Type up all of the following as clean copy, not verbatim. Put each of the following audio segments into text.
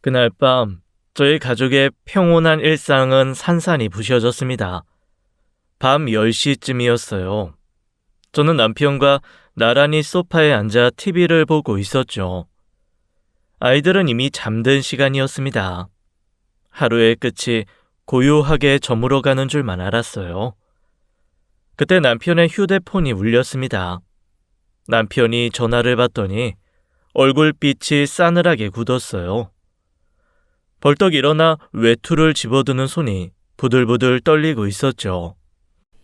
그날 밤 저희 가족의 평온한 일상은 산산이 부셔졌습니다. 밤 10시쯤이었어요. 저는 남편과 나란히 소파에 앉아 TV를 보고 있었죠. 아이들은 이미 잠든 시간이었습니다. 하루의 끝이 고요하게 저물어가는 줄만 알았어요. 그때 남편의 휴대폰이 울렸습니다. 남편이 전화를 받더니 얼굴빛이 싸늘하게 굳었어요. 벌떡 일어나 외투를 집어드는 손이 부들부들 떨리고 있었죠.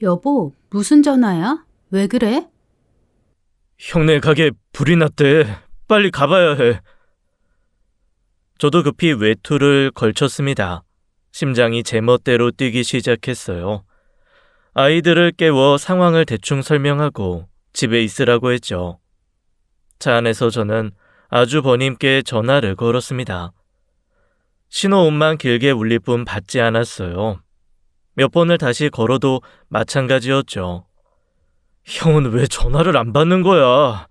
여보, 무슨 전화야? 왜 그래? 형네 가게 불이 났대. 빨리 가봐야 해. 저도 급히 외투를 걸쳤습니다. 심장이 제멋대로 뛰기 시작했어요. 아이들을 깨워 상황을 대충 설명하고 집에 있으라고 했죠. 차 안에서 저는 아주버님께 전화를 걸었습니다. 신호음만 길게 울릴 뿐 받지 않았어요. 몇 번을 다시 걸어도 마찬가지였죠. 형은 왜 전화를 안 받는 거야?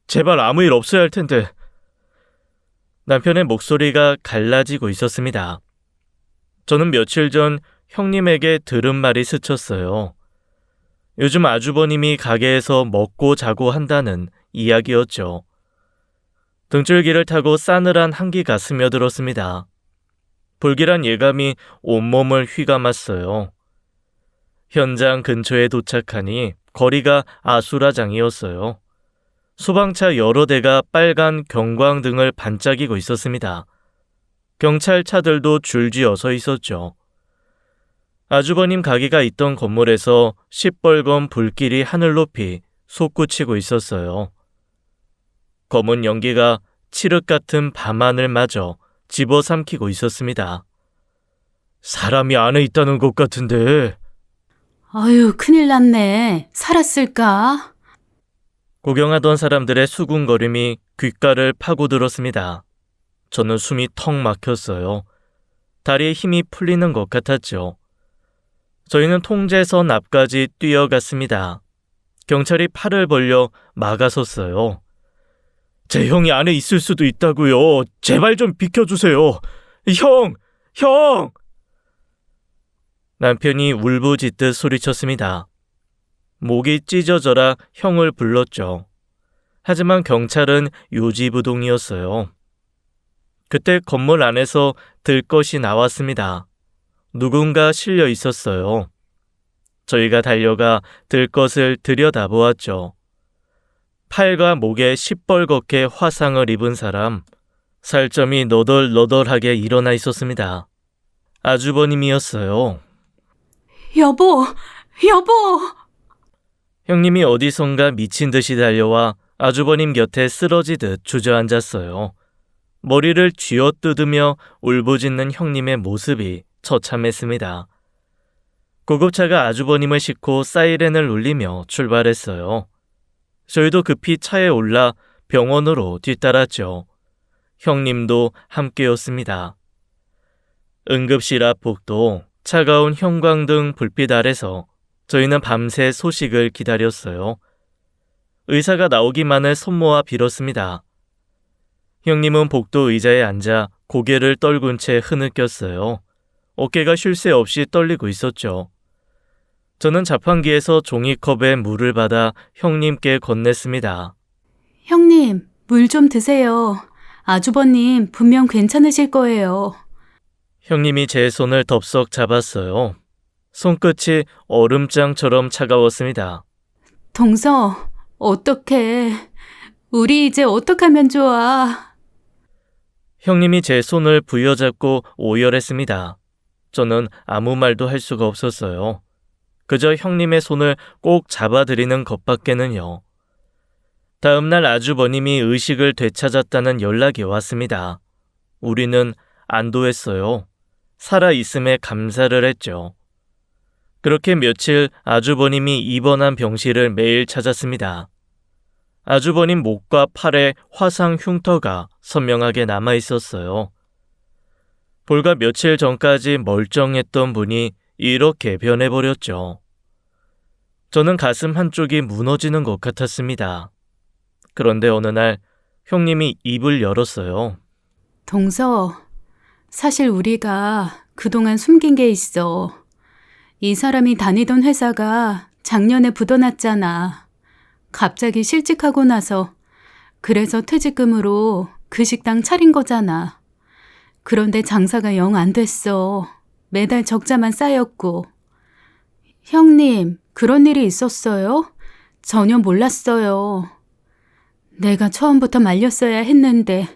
제발 아무 일 없어야 할 텐데. 남편의 목소리가 갈라지고 있었습니다. 저는 며칠 전 형님에게 들은 말이 스쳤어요. 요즘 아주버님이 가게에서 먹고 자고 한다는 이야기였죠. 등줄기를 타고 싸늘한 한기가 스며들었습니다. 불길한 예감이 온몸을 휘감았어요. 현장 근처에 도착하니 거리가 아수라장이었어요. 소방차 여러 대가 빨간 경광등을 반짝이고 있었습니다. 경찰차들도 줄지어 서 있었죠. 아주버님 가게가 있던 건물에서 시뻘건 불길이 하늘 높이 솟구치고 있었어요. 검은 연기가 칠흑 같은 밤하늘마저 집어삼키고 있었습니다. 사람이 안에 있다는 것 같은데. 아유, 큰일 났네. 살았을까? 구경하던 사람들의 수군거림이 귓가를 파고들었습니다. 저는 숨이 턱 막혔어요. 다리에 힘이 풀리는 것 같았죠. 저희는 통제선 앞까지 뛰어갔습니다. 경찰이 팔을 벌려 막아섰어요. 제 형이 안에 있을 수도 있다고요. 제발 좀 비켜주세요. 형! 남편이 울부짖듯 소리쳤습니다. 목이 찢어져라 형을 불렀죠. 하지만 경찰은 요지부동이었어요. 그때 건물 안에서 들것이 나왔습니다. 누군가 실려 있었어요. 저희가 달려가 들것을 들여다보았죠. 팔과 목에 시뻘겋게 화상을 입은 사람, 살점이 너덜너덜하게 일어나 있었습니다. 아주버님이었어요. 여보! 형님이 어디선가 미친 듯이 달려와 아주버님 곁에 쓰러지듯 주저앉았어요. 머리를 쥐어뜯으며 울부짖는 형님의 모습이 처참했습니다. 구급차가 아주버님을 싣고 사이렌을 울리며 출발했어요. 저희도 급히 차에 올라 병원으로 뒤따랐죠. 형님도 함께였습니다. 응급실 앞 복도 차가운 형광등 불빛 아래서 저희는 밤새 소식을 기다렸어요. 의사가 나오기만을 손모아 빌었습니다. 형님은 복도 의자에 앉아 고개를 떨군 채 흐느꼈어요. 어깨가 쉴 새 없이 떨리고 있었죠. 저는 자판기에서 종이컵에 물을 받아 형님께 건넸습니다. 형님, 물 좀 드세요. 아주버님 분명 괜찮으실 거예요. 형님이 제 손을 덥석 잡았어요. 손끝이 얼음장처럼 차가웠습니다. 동서, 어떡해. 우리 이제 어떡하면 좋아. 형님이 제 손을 부여잡고 오열했습니다. 저는 아무 말도 할 수가 없었어요. 그저 형님의 손을 꼭 잡아드리는 것밖에는요. 다음 날 아주버님이 의식을 되찾았다는 연락이 왔습니다. 우리는 안도했어요. 살아있음에 감사를 했죠. 그렇게 며칠 아주버님이 입원한 병실을 매일 찾았습니다. 아주버님 목과 팔에 화상 흉터가 선명하게 남아있었어요. 불과 며칠 전까지 멀쩡했던 분이 이렇게 변해버렸죠. 저는 가슴 한쪽이 무너지는 것 같았습니다. 그런데 어느 날 형님이 입을 열었어요. 동서, 사실 우리가 그동안 숨긴 게 있어. 이 사람이 다니던 회사가 작년에 부도났잖아. 갑자기 실직하고 나서 그래서 퇴직금으로 그 식당 차린 거잖아. 그런데 장사가 영 안 됐어. 매달 적자만 쌓였고. 형님, 그런 일이 있었어요? 전혀 몰랐어요. 내가 처음부터 말렸어야 했는데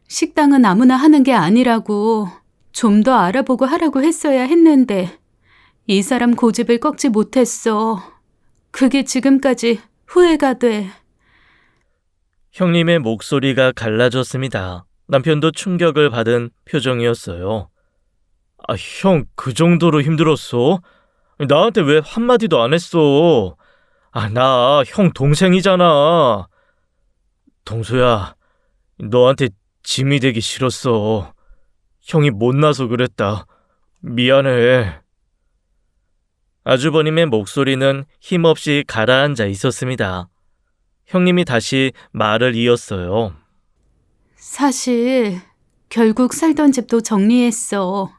식당은 아무나 하는 게 아니라고 좀 더 알아보고 하라고 했어야 했는데 이 사람 고집을 꺾지 못했어. 그게 지금까지 후회가 돼. 형님의 목소리가 갈라졌습니다. 남편도 충격을 받은 표정이었어요. 형, 그 정도로 힘들었어? 나한테 왜 한마디도 안 했어? 나 형 동생이잖아. 동수야, 너한테 짐이 되기 싫었어. 형이 못나서 그랬다. 미안해. 아주버님의 목소리는 힘없이 가라앉아 있었습니다. 형님이 다시 말을 이었어요. 사실 결국 살던 집도 정리했어.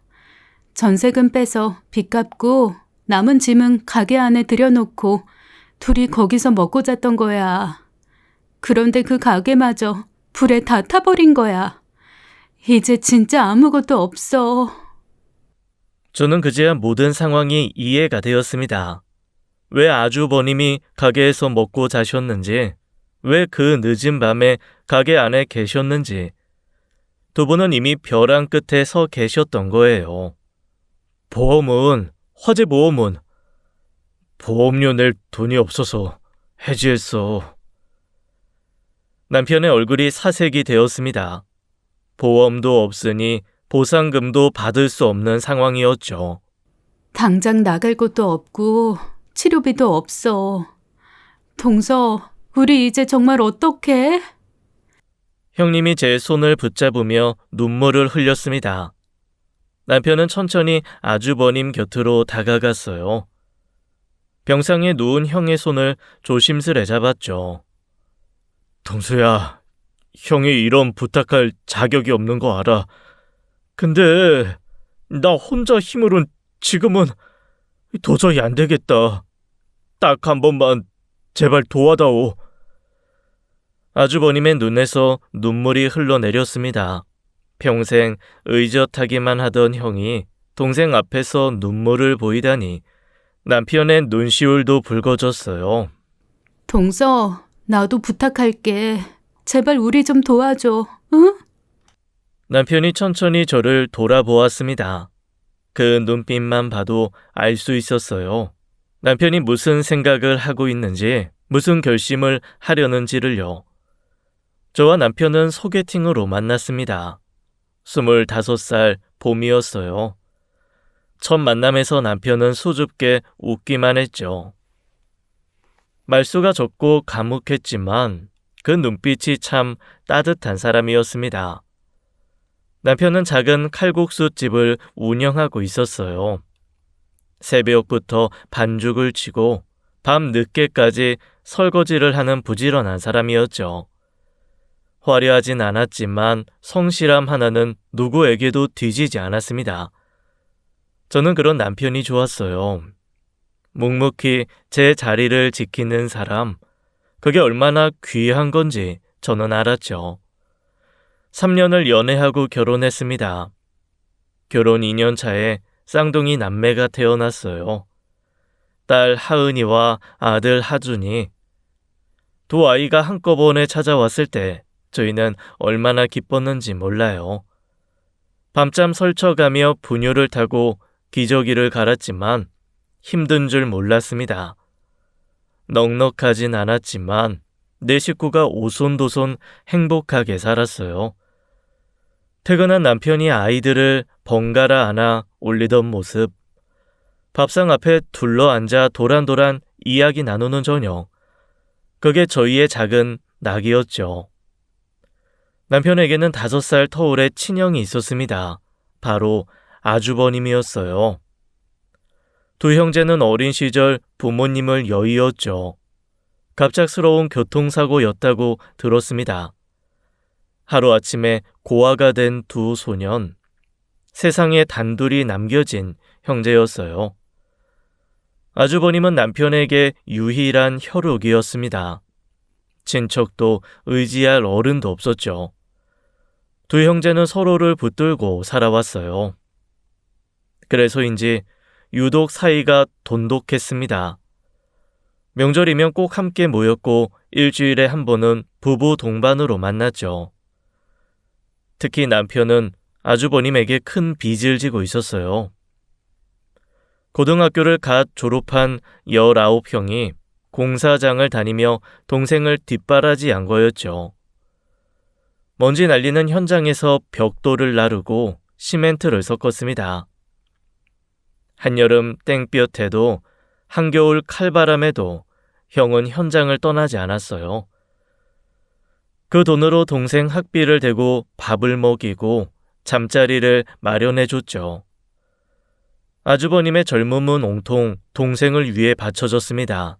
전세금 빼서 빚 갚고 남은 짐은 가게 안에 들여놓고 둘이 거기서 먹고 잤던 거야. 그런데 그 가게마저 불에 다 타버린 거야. 이제 진짜 아무것도 없어. 저는 그제야 모든 상황이 이해가 되었습니다. 왜 아주버님이 가게에서 먹고 자셨는지, 왜 그 늦은 밤에 가게 안에 계셨는지, 두 분은 이미 벼랑 끝에 서 계셨던 거예요. 화재 보험은 보험료 낼 돈이 없어서 해지했어. 남편의 얼굴이 사색이 되었습니다. 보험도 없으니 보상금도 받을 수 없는 상황이었죠. 당장 나갈 곳도 없고 치료비도 없어. 동서, 우리 이제 정말 어떡해? 형님이 제 손을 붙잡으며 눈물을 흘렸습니다. 남편은 천천히 아주버님 곁으로 다가갔어요. 병상에 누운 형의 손을 조심스레 잡았죠. 동수야, 형이 이런 부탁할 자격이 없는 거 알아. 근데 나 혼자 힘으론 지금은 도저히 안 되겠다. 딱 한 번만 제발 도와다오. 아주버님의 눈에서 눈물이 흘러내렸습니다. 평생 의젓하기만 하던 형이 동생 앞에서 눈물을 보이다니 남편의 눈시울도 붉어졌어요. 동서, 나도 부탁할게. 제발 우리 좀 도와줘, 응? 남편이 천천히 저를 돌아보았습니다. 그 눈빛만 봐도 알 수 있었어요. 남편이 무슨 생각을 하고 있는지, 무슨 결심을 하려는지를요. 저와 남편은 소개팅으로 만났습니다. 25살 봄이었어요. 첫 만남에서 남편은 수줍게 웃기만 했죠. 말수가 적고 과묵했지만 그 눈빛이 참 따뜻한 사람이었습니다. 남편은 작은 칼국수 집을 운영하고 있었어요. 새벽부터 반죽을 치고 밤 늦게까지 설거지를 하는 부지런한 사람이었죠. 화려하진 않았지만 성실함 하나는 누구에게도 뒤지지 않았습니다. 저는 그런 남편이 좋았어요. 묵묵히 제 자리를 지키는 사람, 그게 얼마나 귀한 건지 저는 알았죠. 3년을 연애하고 결혼했습니다. 결혼 2년 차에 쌍둥이 남매가 태어났어요. 딸 하은이와 아들 하준이. 두 아이가 한꺼번에 찾아왔을 때 저희는 얼마나 기뻤는지 몰라요. 밤잠 설쳐가며 분유를 타고 기저귀를 갈았지만 힘든 줄 몰랐습니다. 넉넉하진 않았지만 내 식구가 오손도손 행복하게 살았어요. 퇴근한 남편이 아이들을 번갈아 안아 올리던 모습, 밥상 앞에 둘러앉아 도란도란 이야기 나누는 저녁, 그게 저희의 작은 낙이었죠. 남편에게는 5살 터울의 친형이 있었습니다. 바로 아주버님이었어요. 두 형제는 어린 시절 부모님을 여의었죠. 갑작스러운 교통사고였다고 들었습니다. 하루아침에 고아가 된 두 소년, 세상에 단둘이 남겨진 형제였어요. 아주버님은 남편에게 유일한 혈육이었습니다. 친척도 의지할 어른도 없었죠. 두 형제는 서로를 붙들고 살아왔어요. 그래서인지 유독 사이가 돈독했습니다. 명절이면 꼭 함께 모였고 일주일에 한 번은 부부 동반으로 만났죠. 특히 남편은 아주버님에게 큰 빚을 지고 있었어요. 고등학교를 갓 졸업한 19형이 공사장을 다니며 동생을 뒷바라지한 거였죠. 먼지 날리는 현장에서 벽돌을 나르고 시멘트를 섞었습니다. 한여름 땡볕에도 한겨울 칼바람에도 형은 현장을 떠나지 않았어요. 그 돈으로 동생 학비를 대고 밥을 먹이고 잠자리를 마련해줬죠. 아주버님의 젊음은 온통 동생을 위해 바쳐졌습니다.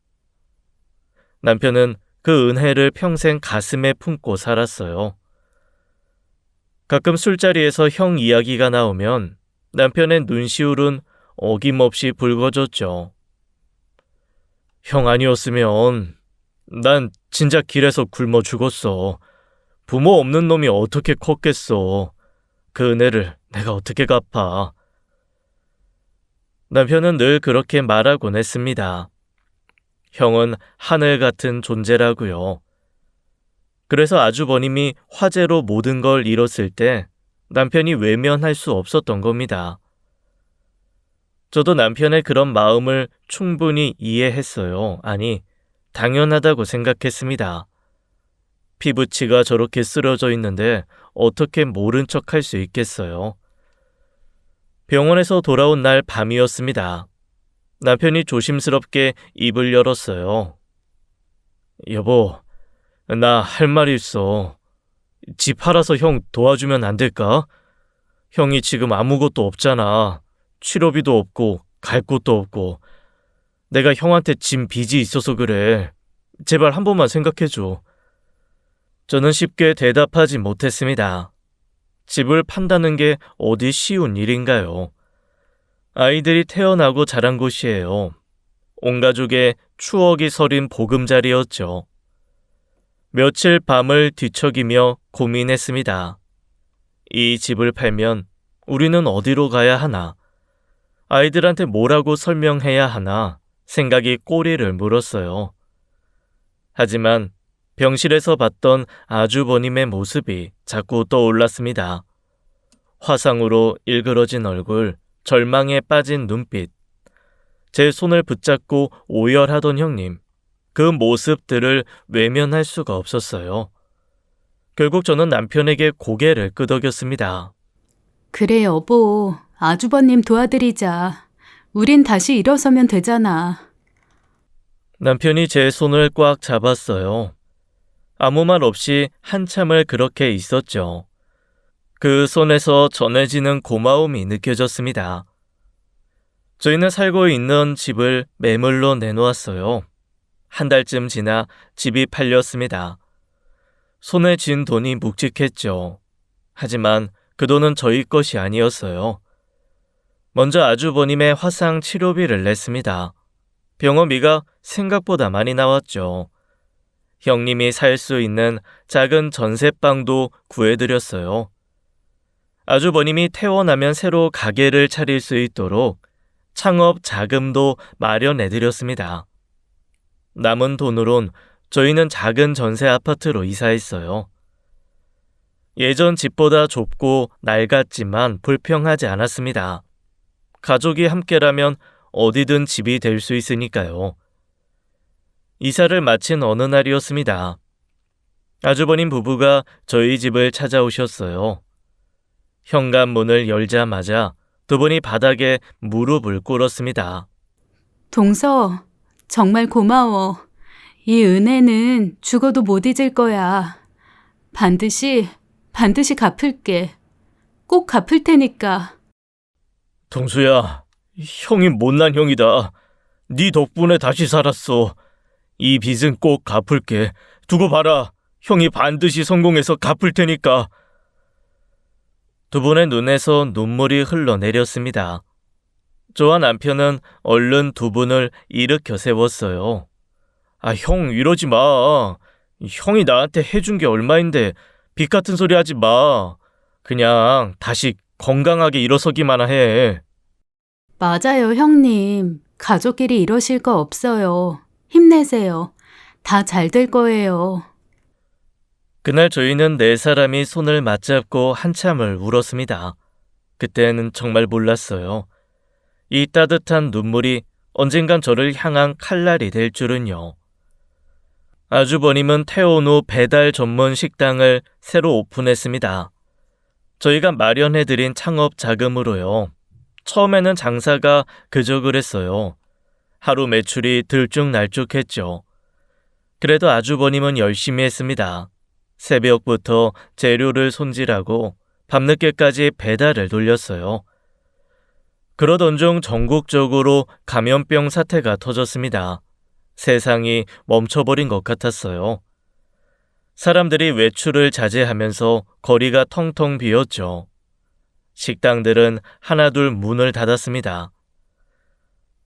남편은 그 은혜를 평생 가슴에 품고 살았어요. 가끔 술자리에서 형 이야기가 나오면 남편의 눈시울은 어김없이 붉어졌죠. 형 아니었으면 난 진짜 길에서 굶어 죽었어. 부모 없는 놈이 어떻게 컸겠어. 그 은혜를 내가 어떻게 갚아. 남편은 늘 그렇게 말하곤 했습니다. 형은 하늘 같은 존재라고요. 그래서 아주버님이 화재로 모든 걸 잃었을 때 남편이 외면할 수 없었던 겁니다. 저도 남편의 그런 마음을 충분히 이해했어요. 아니, 당연하다고 생각했습니다. 피부치가 저렇게 쓰러져 있는데 어떻게 모른 척 할 수 있겠어요. 병원에서 돌아온 날 밤이었습니다. 남편이 조심스럽게 입을 열었어요. 여보, 나 할 말이 있어. 집 팔아서 형 도와주면 안 될까? 형이 지금 아무것도 없잖아. 치료비도 없고 갈 곳도 없고. 내가 형한테 진 빚이 있어서 그래. 제발 한 번만 생각해줘. 저는 쉽게 대답하지 못했습니다. 집을 판다는 게 어디 쉬운 일인가요? 아이들이 태어나고 자란 곳이에요. 온 가족의 추억이 서린 보금자리였죠. 며칠 밤을 뒤척이며 고민했습니다. 이 집을 팔면 우리는 어디로 가야 하나? 아이들한테 뭐라고 설명해야 하나? 생각이 꼬리를 물었어요. 하지만 병실에서 봤던 아주버님의 모습이 자꾸 떠올랐습니다. 화상으로 일그러진 얼굴, 절망에 빠진 눈빛, 제 손을 붙잡고 오열하던 형님, 그 모습들을 외면할 수가 없었어요. 결국 저는 남편에게 고개를 끄덕였습니다. 그래, 여보. 아주버님 도와드리자. 우린 다시 일어서면 되잖아. 남편이 제 손을 꽉 잡았어요. 아무 말 없이 한참을 그렇게 있었죠. 그 손에서 전해지는 고마움이 느껴졌습니다. 저희는 살고 있는 집을 매물로 내놓았어요. 한 달쯤 지나 집이 팔렸습니다. 손에 쥔 돈이 묵직했죠. 하지만 그 돈은 저희 것이 아니었어요. 먼저 아주버님의 화상 치료비를 냈습니다. 병원비가 생각보다 많이 나왔죠. 형님이 살 수 있는 작은 전셋방도 구해드렸어요. 아주버님이 퇴원하면 새로 가게를 차릴 수 있도록 창업 자금도 마련해드렸습니다. 남은 돈으론 저희는 작은 전세 아파트로 이사했어요. 예전 집보다 좁고 낡았지만 불평하지 않았습니다. 가족이 함께라면 어디든 집이 될 수 있으니까요. 이사를 마친 어느 날이었습니다. 아주버님 부부가 저희 집을 찾아오셨어요. 현관문을 열자마자 두 분이 바닥에 무릎을 꿇었습니다. 동서, 정말 고마워. 이 은혜는 죽어도 못 잊을 거야. 반드시 갚을게. 꼭 갚을 테니까. 동수야, 형이 못난 형이다. 네 덕분에 다시 살았어. 이 빚은 꼭 갚을게. 두고 봐라. 형이 반드시 성공해서 갚을 테니까. 두 분의 눈에서 눈물이 흘러내렸습니다. 저와 남편은 얼른 두 분을 일으켜 세웠어요. 형 이러지 마. 형이 나한테 해준 게 얼마인데 빚 같은 소리 하지 마. 그냥 다시 건강하게 일어서기만 해. 맞아요, 형님. 가족끼리 이러실 거 없어요. 힘내세요. 다 잘 될 거예요. 그날 저희는 네 사람이 손을 맞잡고 한참을 울었습니다. 그때는 정말 몰랐어요. 이 따뜻한 눈물이 언젠간 저를 향한 칼날이 될 줄은요. 아주버님은 퇴원 후 배달 전문 식당을 새로 오픈했습니다. 저희가 마련해드린 창업 자금으로요. 처음에는 장사가 그저 그랬어요. 하루 매출이 들쭉날쭉했죠. 그래도 아주버님은 열심히 했습니다. 새벽부터 재료를 손질하고 밤늦게까지 배달을 돌렸어요. 그러던 중 전국적으로 감염병 사태가 터졌습니다. 세상이 멈춰버린 것 같았어요. 사람들이 외출을 자제하면서 거리가 텅텅 비었죠. 식당들은 하나둘 문을 닫았습니다.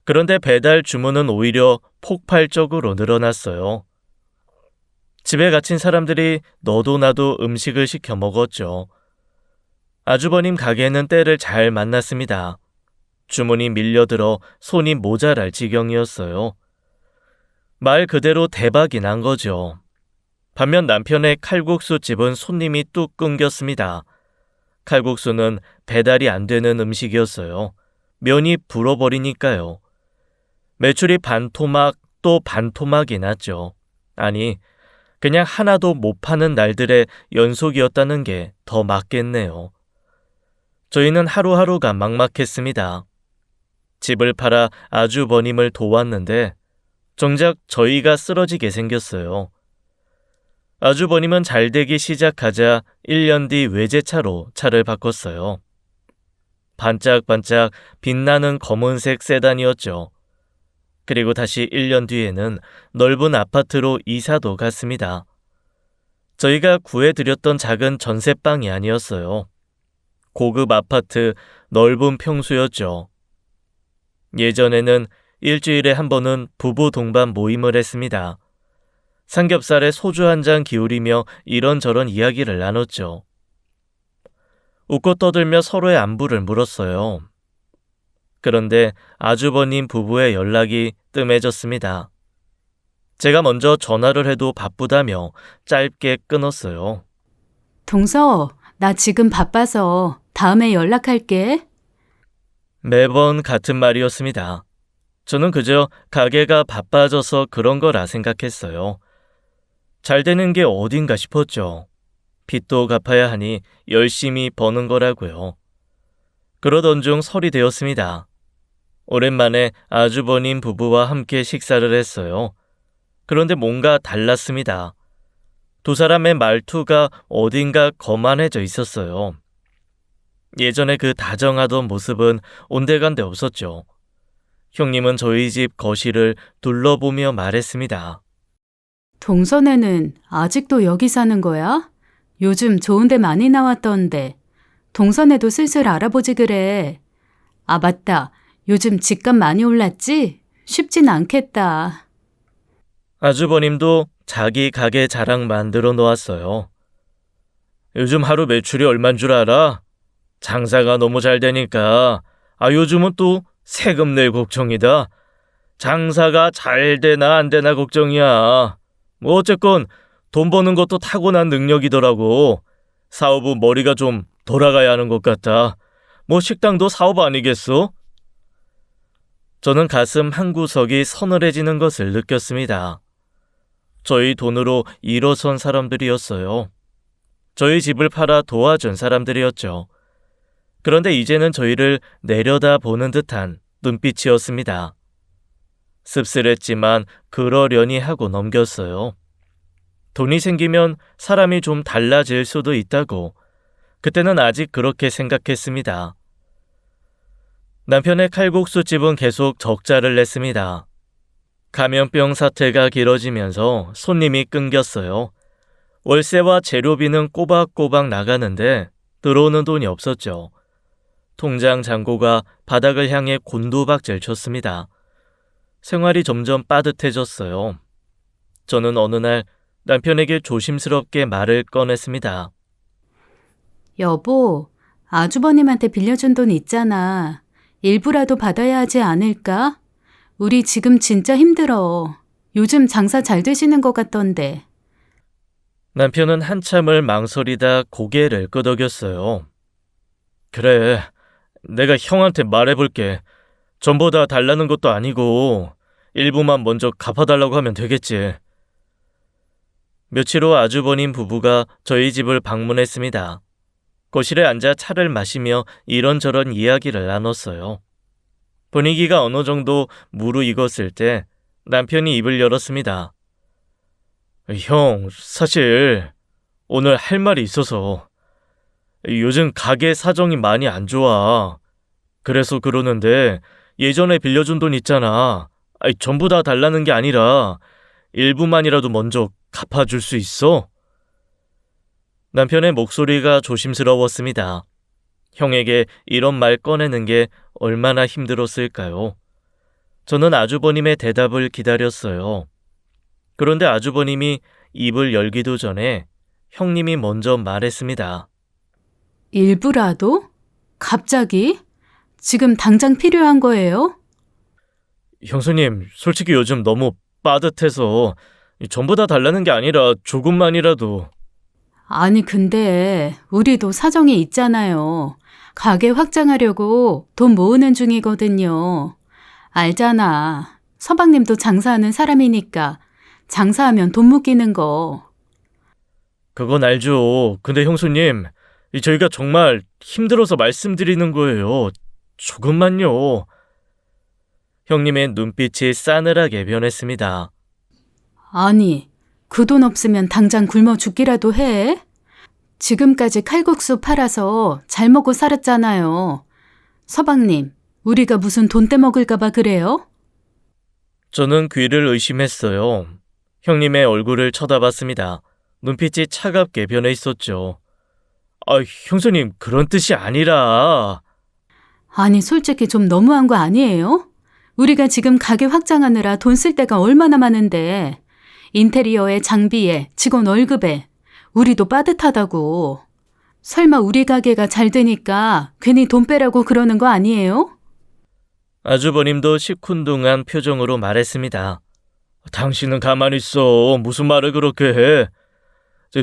그런데 배달 주문은 오히려 폭발적으로 늘어났어요. 집에 갇힌 사람들이 너도 나도 음식을 시켜 먹었죠. 아주버님 가게는 때를 잘 만났습니다. 주문이 밀려들어 손이 모자랄 지경이었어요. 말 그대로 대박이 난 거죠. 반면 남편의 칼국수 집은 손님이 뚝 끊겼습니다. 칼국수는 배달이 안 되는 음식이었어요. 면이 불어버리니까요. 매출이 반토막 또 반토막이 났죠. 아니, 그냥 하나도 못 파는 날들의 연속이었다는 게 더 맞겠네요. 저희는 하루하루가 막막했습니다. 집을 팔아 아주버님을 도왔는데 정작 저희가 쓰러지게 생겼어요. 아주버님은 잘되기 시작하자 1년 뒤 외제차로 차를 바꿨어요. 반짝반짝 빛나는 검은색 세단이었죠. 그리고 다시 1년 뒤에는 넓은 아파트로 이사도 갔습니다. 저희가 구해드렸던 작은 전셋방이 아니었어요. 고급 아파트 넓은 평수였죠. 예전에는 일주일에 한 번은 부부 동반 모임을 했습니다. 삼겹살에 소주 한 잔 기울이며 이런저런 이야기를 나눴죠. 웃고 떠들며 서로의 안부를 물었어요. 그런데 아주버님 부부의 연락이 뜸해졌습니다. 제가 먼저 전화를 해도 바쁘다며 짧게 끊었어요. 동서, 나 지금 바빠서 다음에 연락할게. 매번 같은 말이었습니다. 저는 그저 가게가 바빠져서 그런 거라 생각했어요. 잘 되는 게 어딘가 싶었죠. 빚도 갚아야 하니 열심히 버는 거라고요. 그러던 중 설이 되었습니다. 오랜만에 아주버님 부부와 함께 식사를 했어요. 그런데 뭔가 달랐습니다. 두 사람의 말투가 어딘가 거만해져 있었어요. 예전에 그 다정하던 모습은 온데간데 없었죠. 형님은 저희 집 거실을 둘러보며 말했습니다. 동서네는 아직도 여기 사는 거야? 요즘 좋은 데 많이 나왔던데. 동서네도 슬슬 알아보지 그래. 아, 맞다. 요즘 집값 많이 올랐지? 쉽진 않겠다. 아주버님도 자기 가게 자랑 만들어 놓았어요. 요즘 하루 매출이 얼만 줄 알아? 장사가 너무 잘 되니까 요즘은 또 세금 낼 걱정이다. 장사가 잘 되나 안 되나 걱정이야. 뭐 어쨌건 돈 버는 것도 타고난 능력이더라고. 사업은 머리가 좀 돌아가야 하는 것 같다. 뭐 식당도 사업 아니겠어? 저는 가슴 한구석이 서늘해지는 것을 느꼈습니다. 저희 돈으로 일어선 사람들이었어요. 저희 집을 팔아 도와준 사람들이었죠. 그런데 이제는 저희를 내려다보는 듯한 눈빛이었습니다. 씁쓸했지만 그러려니 하고 넘겼어요. 돈이 생기면 사람이 좀 달라질 수도 있다고 그때는 아직 그렇게 생각했습니다. 남편의 칼국수 집은 계속 적자를 냈습니다. 감염병 사태가 길어지면서 손님이 끊겼어요. 월세와 재료비는 꼬박꼬박 나가는데 들어오는 돈이 없었죠. 통장 잔고가 바닥을 향해 곤두박질 쳤습니다. 생활이 점점 빠듯해졌어요. 저는 어느 날 남편에게 조심스럽게 말을 꺼냈습니다. 여보, 아주버님한테 빌려준 돈 있잖아. 일부라도 받아야 하지 않을까? 우리 지금 진짜 힘들어. 요즘 장사 잘 되시는 것 같던데. 남편은 한참을 망설이다 고개를 끄덕였어요. 그래, 내가 형한테 말해볼게. 전부 다 달라는 것도 아니고 일부만 먼저 갚아달라고 하면 되겠지. 며칠 후 아주버님 부부가 저희 집을 방문했습니다. 거실에 앉아 차를 마시며 이런저런 이야기를 나눴어요. 분위기가 어느 정도 무르익었을 때 남편이 입을 열었습니다. 형, 사실 오늘 할 말이 있어서 요즘 가게 사정이 많이 안 좋아. 그래서 그러는데 예전에 빌려준 돈 있잖아. 전부 다 달라는 게 아니라 일부만이라도 먼저 갚아줄 수 있어? 남편의 목소리가 조심스러웠습니다. 형에게 이런 말 꺼내는 게 얼마나 힘들었을까요? 저는 아주버님의 대답을 기다렸어요. 그런데 아주버님이 입을 열기도 전에 형님이 먼저 말했습니다. 일부라도? 갑자기? 지금 당장 필요한 거예요? 형수님, 솔직히 요즘 너무 빠듯해서 전부 다 달라는 게 아니라 조금만이라도. 아니, 근데 우리도 사정이 있잖아요. 가게 확장하려고 돈 모으는 중이거든요. 알잖아. 서방님도 장사하는 사람이니까 장사하면 돈 묶이는 거. 그건 알죠. 근데 형수님, 저희가 정말 힘들어서 말씀드리는 거예요. 조금만요. 형님의 눈빛이 싸늘하게 변했습니다. 아니, 그 돈 없으면 당장 굶어 죽기라도 해? 지금까지 칼국수 팔아서 잘 먹고 살았잖아요. 서방님, 우리가 무슨 돈 떼먹을까봐 그래요? 저는 귀를 의심했어요. 형님의 얼굴을 쳐다봤습니다. 눈빛이 차갑게 변해 있었죠. 형수님, 그런 뜻이 아니라. 아니, 솔직히 좀 너무한 거 아니에요? 우리가 지금 가게 확장하느라 돈 쓸 데가 얼마나 많은데. 인테리어에 장비에 직원 월급에 우리도 빠듯하다고. 설마 우리 가게가 잘 되니까 괜히 돈 빼라고 그러는 거 아니에요? 아주버님도 시큰둥한 표정으로 말했습니다. 당신은 가만히 있어. 무슨 말을 그렇게 해.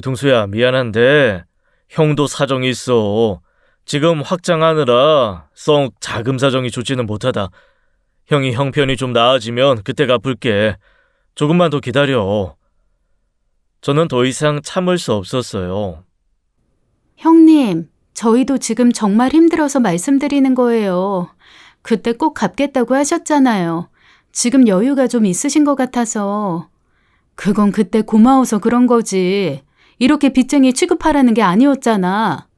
동수야, 미안한데 형도 사정이 있어. 지금 확장하느라 썩 자금 사정이 좋지는 못하다. 형이 형편이 좀 나아지면 그때 갚을게. 조금만 더 기다려. 저는 더 이상 참을 수 없었어요. 형님, 저희도 지금 정말 힘들어서 말씀드리는 거예요. 그때 꼭 갚겠다고 하셨잖아요. 지금 여유가 좀 있으신 것 같아서. 그건 그때 고마워서 그런 거지. 이렇게 빚쟁이 취급하라는 게 아니었잖아.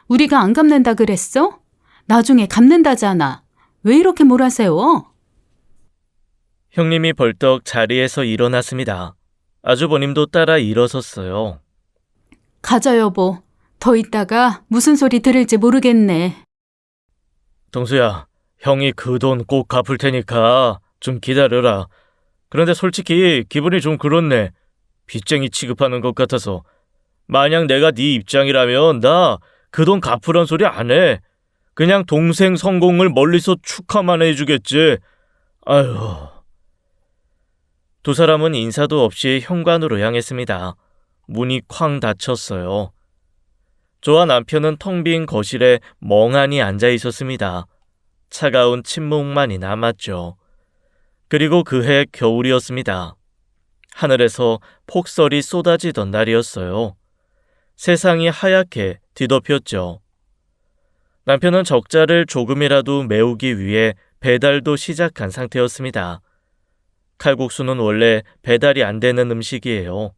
우리가 안 갚는다 그랬어? 나중에 갚는다잖아. 왜 이렇게 몰아세워? 형님이 벌떡 자리에서 일어났습니다. 아주버님도 따라 일어섰어요. 가자, 여보. 더 있다가 무슨 소리 들을지 모르겠네. 동수야, 형이 그 돈 꼭 갚을 테니까 좀 기다려라. 그런데 솔직히 기분이 좀 그렇네. 빚쟁이 취급하는 것 같아서. 만약 내가 네 입장이라면 나 그 돈 갚으란 소리 안 해. 그냥 동생 성공을 멀리서 축하만 해주겠지. 아휴. 두 사람은 인사도 없이 현관으로 향했습니다. 문이 쾅 닫혔어요. 저와 남편은 텅 빈 거실에 멍하니 앉아 있었습니다. 차가운 침묵만이 남았죠. 그리고 그해 겨울이었습니다. 하늘에서 폭설이 쏟아지던 날이었어요. 세상이 하얗게 뒤덮였죠. 남편은 적자를 조금이라도 메우기 위해 배달도 시작한 상태였습니다. 칼국수는 원래 배달이 안 되는 음식이에요.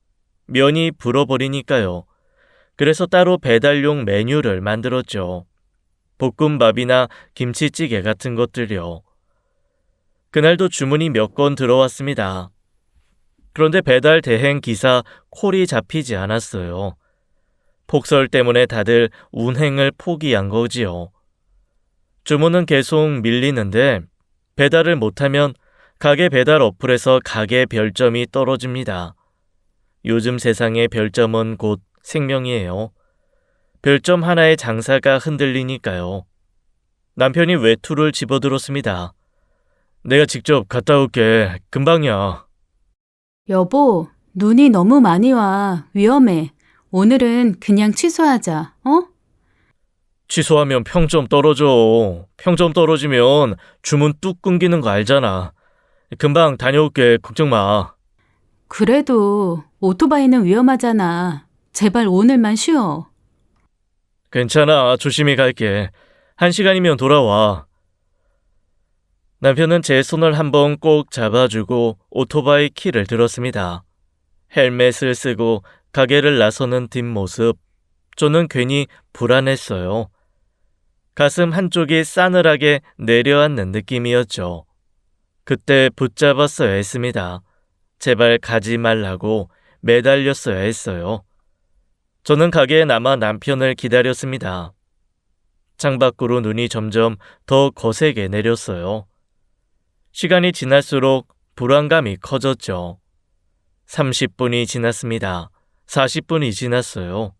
면이 불어버리니까요. 그래서 따로 배달용 메뉴를 만들었죠. 볶음밥이나 김치찌개 같은 것들요. 그날도 주문이 몇 건 들어왔습니다. 그런데 배달 대행 기사 콜이 잡히지 않았어요. 폭설 때문에 다들 운행을 포기한 거지요. 주문은 계속 밀리는데 배달을 못하면 가게 배달 어플에서 가게 별점이 떨어집니다. 요즘 세상의 별점은 곧 생명이에요. 별점 하나의 장사가 흔들리니까요. 남편이 외투를 집어들었습니다. 내가 직접 갔다 올게. 금방이야. 여보, 눈이 너무 많이 와. 위험해. 오늘은 그냥 취소하자. 어? 취소하면 평점 떨어져. 평점 떨어지면 주문 뚝 끊기는 거 알잖아. 금방 다녀올게. 걱정 마. 그래도 오토바이는 위험하잖아. 제발 오늘만 쉬어. 괜찮아. 조심히 갈게. 1시간이면 돌아와. 남편은 제 손을 한번 꼭 잡아주고 오토바이 키를 들었습니다. 헬멧을 쓰고 가게를 나서는 뒷모습. 저는 괜히 불안했어요. 가슴 한쪽이 싸늘하게 내려앉는 느낌이었죠. 그때 붙잡았어야 했습니다. 제발 가지 말라고 매달렸어야 했어요. 저는 가게에 남아 남편을 기다렸습니다. 창밖으로 눈이 점점 더 거세게 내렸어요. 시간이 지날수록 불안감이 커졌죠. 30분이 지났습니다. 40분이 지났어요.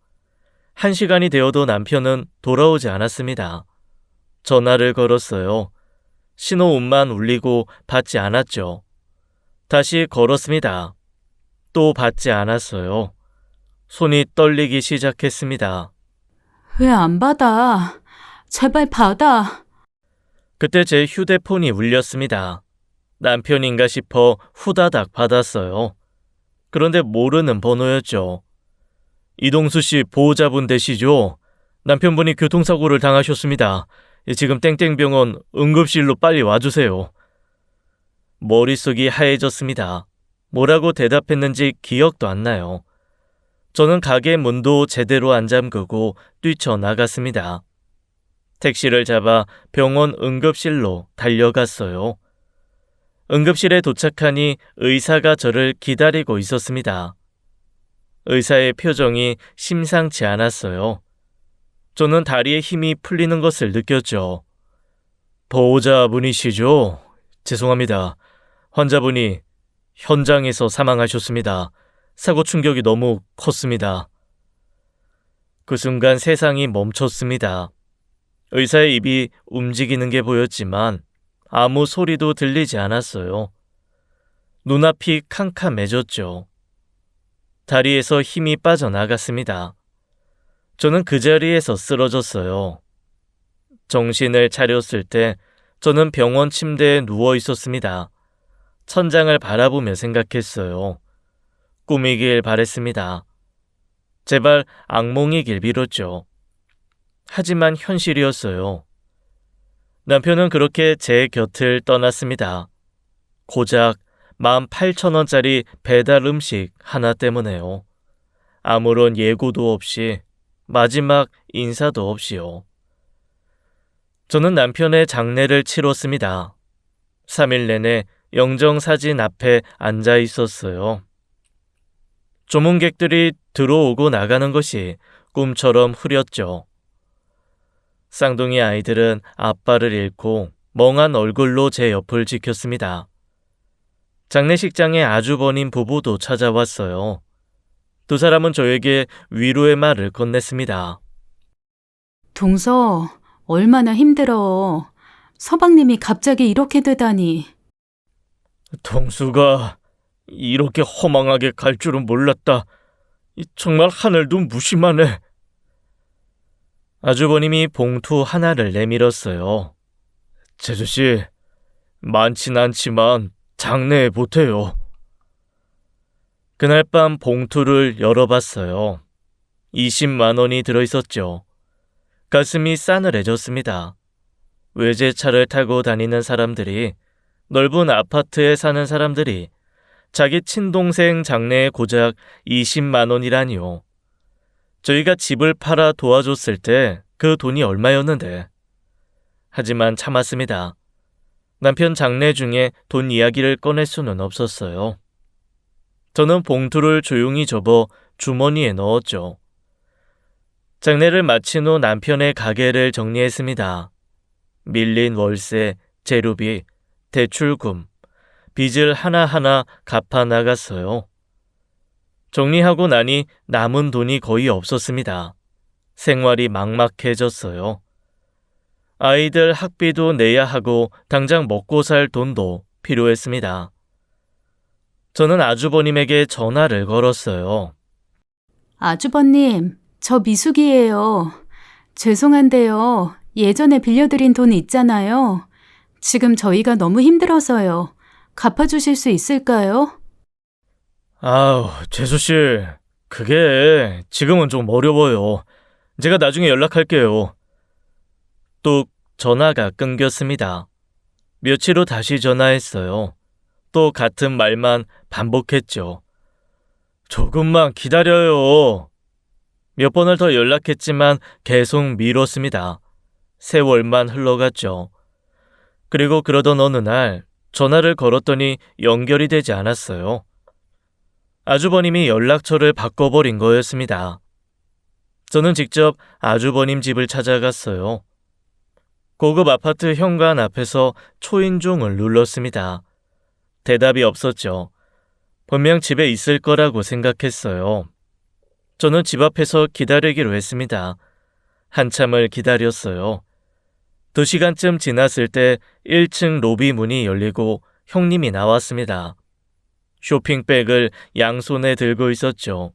1시간이 되어도 남편은 돌아오지 않았습니다. 전화를 걸었어요. 신호음만 울리고 받지 않았죠. 다시 걸었습니다. 또 받지 않았어요. 손이 떨리기 시작했습니다. 왜 안 받아? 제발 받아. 그때 제 휴대폰이 울렸습니다. 남편인가 싶어 후다닥 받았어요. 그런데 모르는 번호였죠. 이동수 씨 보호자분 되시죠? 남편분이 교통사고를 당하셨습니다. 지금 땡땡병원 응급실로 빨리 와주세요. 머릿속이 하얘졌습니다. 뭐라고 대답했는지 기억도 안 나요. 저는 가게 문도 제대로 안 잠그고 뛰쳐나갔습니다. 택시를 잡아 병원 응급실로 달려갔어요. 응급실에 도착하니 의사가 저를 기다리고 있었습니다. 의사의 표정이 심상치 않았어요. 저는 다리에 힘이 풀리는 것을 느꼈죠. 보호자분이시죠? 죄송합니다. 환자분이 현장에서 사망하셨습니다. 사고 충격이 너무 컸습니다. 그 순간 세상이 멈췄습니다. 의사의 입이 움직이는 게 보였지만 아무 소리도 들리지 않았어요. 눈앞이 캄캄해졌죠. 다리에서 힘이 빠져나갔습니다. 저는 그 자리에서 쓰러졌어요. 정신을 차렸을 때 저는 병원 침대에 누워 있었습니다. 천장을 바라보며 생각했어요. 꿈이길 바랬습니다. 제발 악몽이길 빌었죠. 하지만 현실이었어요. 남편은 그렇게 제 곁을 떠났습니다. 고작 18,000원짜리 배달 음식 하나 때문에요. 아무런 예고도 없이 마지막 인사도 없이요. 저는 남편의 장례를 치렀습니다. 3일 내내 영정사진 앞에 앉아 있었어요. 조문객들이 들어오고 나가는 것이 꿈처럼 흐렸죠. 쌍둥이 아이들은 아빠를 잃고 멍한 얼굴로 제 옆을 지켰습니다. 장례식장에 아주버님 부부도 찾아왔어요. 두 사람은 저에게 위로의 말을 건넸습니다. 동서, 얼마나 힘들어. 서방님이 갑자기 이렇게 되다니. 동수가 이렇게 허망하게 갈 줄은 몰랐다. 정말 하늘도 무심하네. 아주버님이 봉투 하나를 내밀었어요. 재수씨, 많진 않지만 장례에 보태요. 그날 밤 봉투를 열어봤어요. 20만 원이 들어있었죠. 가슴이 싸늘해졌습니다. 외제차를 타고 다니는 사람들이, 넓은 아파트에 사는 사람들이 자기 친동생 장례에 고작 20만 원이라니요. 저희가 집을 팔아 도와줬을 때 그 돈이 얼마였는데. 하지만 참았습니다. 남편 장례 중에 돈 이야기를 꺼낼 수는 없었어요. 저는 봉투를 조용히 접어 주머니에 넣었죠. 장례를 마친 후 남편의 가게를 정리했습니다. 밀린 월세, 재료비, 대출금, 빚을 하나하나 갚아 나갔어요. 정리하고 나니 남은 돈이 거의 없었습니다. 생활이 막막해졌어요. 아이들 학비도 내야 하고 당장 먹고 살 돈도 필요했습니다. 저는 아주버님에게 전화를 걸었어요. 아주버님, 저 미숙이에요. 죄송한데요. 예전에 빌려드린 돈 있잖아요. 지금 저희가 너무 힘들어서요. 갚아주실 수 있을까요? 아우, 재수씨, 그게 지금은 좀 어려워요. 제가 나중에 연락할게요. 또 전화가 끊겼습니다. 며칠 후 다시 전화했어요. 또 같은 말만 반복했죠. 조금만 기다려요. 몇 번을 더 연락했지만 계속 미뤘습니다. 세월만 흘러갔죠. 그리고 그러던 어느 날 전화를 걸었더니 연결이 되지 않았어요. 아주버님이 연락처를 바꿔버린 거였습니다. 저는 직접 아주버님 집을 찾아갔어요. 고급 아파트 현관 앞에서 초인종을 눌렀습니다. 대답이 없었죠. 분명 집에 있을 거라고 생각했어요. 저는 집 앞에서 기다리기로 했습니다. 한참을 기다렸어요. 2시간쯤 지났을 때 1층 로비 문이 열리고 형님이 나왔습니다. 쇼핑백을 양손에 들고 있었죠.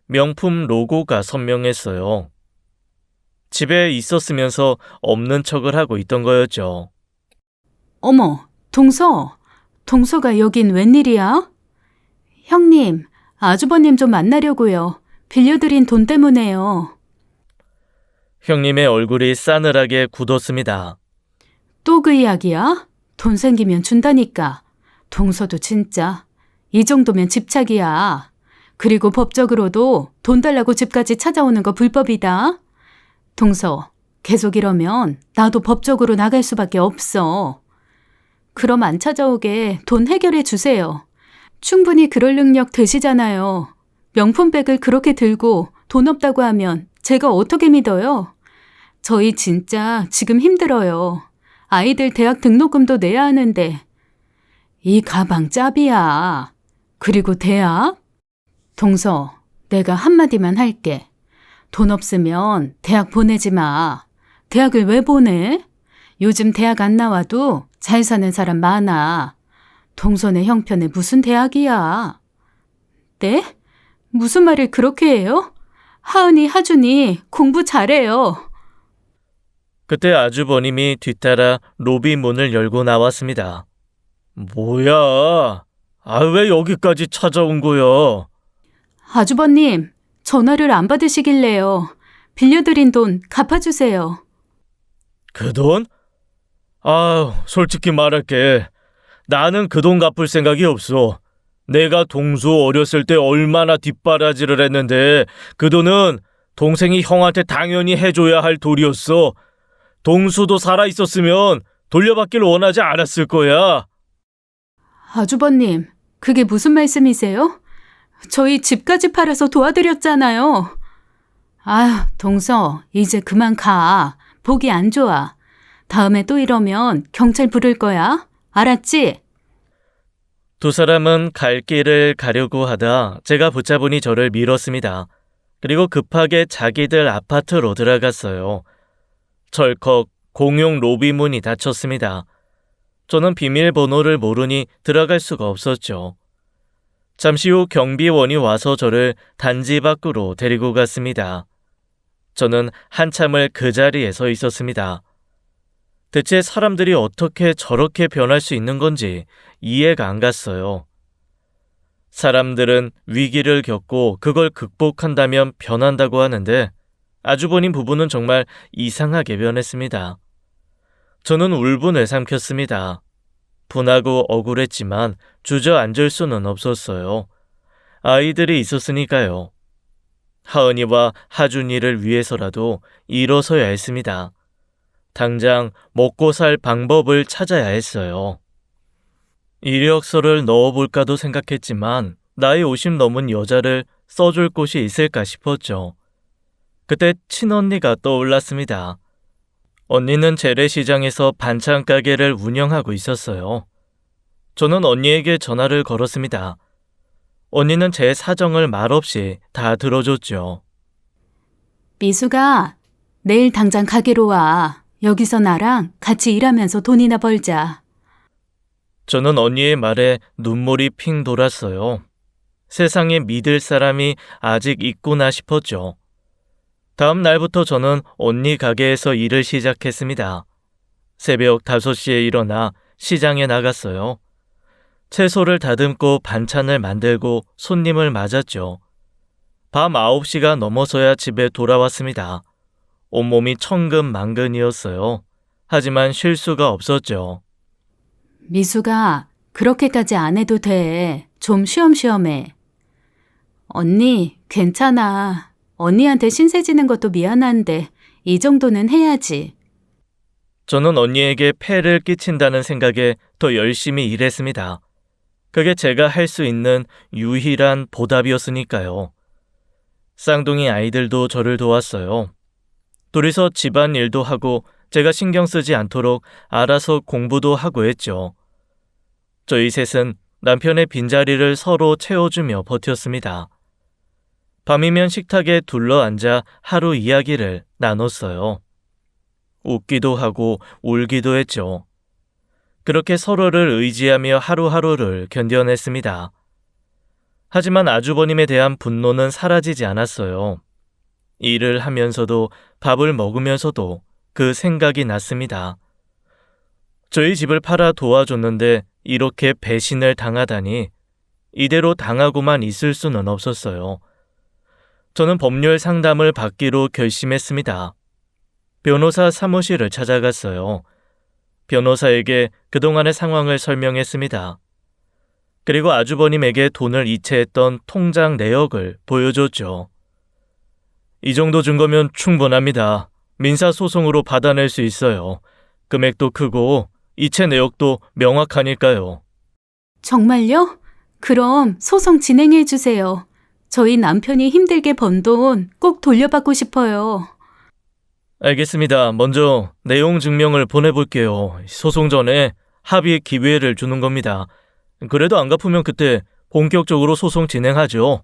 명품 로고가 선명했어요. 집에 있었으면서 없는 척을 하고 있던 거였죠. 어머, 동서가 여긴 웬일이야? 형님, 아주버님 좀 만나려고요. 빌려드린 돈 때문에요. 형님의 얼굴이 싸늘하게 굳었습니다. 또 그 이야기야? 돈 생기면 준다니까. 동서도 진짜. 이 정도면 집착이야. 그리고 법적으로도 돈 달라고 집까지 찾아오는 거 불법이다. 동서, 계속 이러면 나도 법적으로 나갈 수밖에 없어. 그럼 안 찾아오게 돈 해결해 주세요. 충분히 그럴 능력 되시잖아요. 명품백을 그렇게 들고 돈 없다고 하면 제가 어떻게 믿어요? 저희 진짜 지금 힘들어요. 아이들 대학 등록금도 내야 하는데. 이 가방 짭이야. 그리고 대학? 동서, 내가 한마디만 할게. 돈 없으면 대학 보내지 마. 대학을 왜 보내? 요즘 대학 안 나와도 잘 사는 사람 많아. 동서네 형편에 무슨 대학이야? 네? 무슨 말을 그렇게 해요? 하은이, 하준이 공부 잘해요. 그때 아주버님이 뒤따라 로비 문을 열고 나왔습니다. 뭐야? 왜 여기까지 찾아온 거야? 아주버님, 전화를 안 받으시길래요. 빌려드린 돈 갚아주세요. 그 돈? 솔직히 말할게. 나는 그 돈 갚을 생각이 없어. 내가 동수 어렸을 때 얼마나 뒷바라지를 했는데 그 돈은 동생이 형한테 당연히 해줘야 할 돈이었어. 동수도 살아있었으면 돌려받길 원하지 않았을 거야. 아주버님, 그게 무슨 말씀이세요? 저희 집까지 팔아서 도와드렸잖아요. 아휴, 동서, 이제 그만 가. 보기 안 좋아. 다음에 또 이러면 경찰 부를 거야. 알았지? 두 사람은 갈 길을 가려고 하다 제가 붙잡으니 저를 밀었습니다. 그리고 급하게 자기들 아파트로 들어갔어요. 철컥 공용 로비 문이 닫혔습니다. 저는 비밀번호를 모르니 들어갈 수가 없었죠. 잠시 후 경비원이 와서 저를 단지 밖으로 데리고 갔습니다. 저는 한참을 그 자리에 서 있었습니다. 대체 사람들이 어떻게 저렇게 변할 수 있는 건지 이해가 안 갔어요. 사람들은 위기를 겪고 그걸 극복한다면 변한다고 하는데 아주버님 부부는 정말 이상하게 변했습니다. 저는 울분을 삼켰습니다. 분하고 억울했지만 주저앉을 수는 없었어요. 아이들이 있었으니까요. 하은이와 하준이를 위해서라도 일어서야 했습니다. 당장 먹고 살 방법을 찾아야 했어요. 이력서를 넣어볼까도 생각했지만 나이 50 넘은 여자를 써줄 곳이 있을까 싶었죠. 그때 친언니가 떠올랐습니다. 언니는 재래시장에서 반찬 가게를 운영하고 있었어요. 저는 언니에게 전화를 걸었습니다. 언니는 제 사정을 말없이 다 들어줬죠. 미수가 내일 당장 가게로 와. 여기서 나랑 같이 일하면서 돈이나 벌자. 저는 언니의 말에 눈물이 핑 돌았어요. 세상에 믿을 사람이 아직 있구나 싶었죠. 다음 날부터 저는 언니 가게에서 일을 시작했습니다. 새벽 5시에 일어나 시장에 나갔어요. 채소를 다듬고 반찬을 만들고 손님을 맞았죠. 밤 9시가 넘어서야 집에 돌아왔습니다. 온몸이 천근만근이었어요. 하지만 쉴 수가 없었죠. 미수가 그렇게까지 안 해도 돼. 좀 쉬엄쉬엄 해. 언니, 괜찮아. 언니한테 신세 지는 것도 미안한데 이 정도는 해야지. 저는 언니에게 폐를 끼친다는 생각에 더 열심히 일했습니다. 그게 제가 할 수 있는 유일한 보답이었으니까요. 쌍둥이 아이들도 저를 도왔어요. 둘이서 집안일도 하고 제가 신경 쓰지 않도록 알아서 공부도 하고 했죠. 저희 셋은 남편의 빈자리를 서로 채워주며 버텼습니다. 밤이면 식탁에 둘러앉아 하루 이야기를 나눴어요. 웃기도 하고 울기도 했죠. 그렇게 서로를 의지하며 하루하루를 견뎌냈습니다. 하지만 아주버님에 대한 분노는 사라지지 않았어요. 일을 하면서도 밥을 먹으면서도 그 생각이 났습니다. 저희 집을 팔아 도와줬는데 이렇게 배신을 당하다니 이대로 당하고만 있을 수는 없었어요. 저는 법률 상담을 받기로 결심했습니다. 변호사 사무실을 찾아갔어요. 변호사에게 그동안의 상황을 설명했습니다. 그리고 아주버님에게 돈을 이체했던 통장 내역을 보여줬죠. 이 정도 증거면 충분합니다. 민사소송으로 받아낼 수 있어요. 금액도 크고 이체 내역도 명확하니까요. 정말요? 그럼 소송 진행해 주세요. 저희 남편이 힘들게 번 돈 꼭 돌려받고 싶어요. 알겠습니다. 먼저 내용 증명을 보내볼게요. 소송 전에 합의 기회를 주는 겁니다. 그래도 안 갚으면 그때 본격적으로 소송 진행하죠.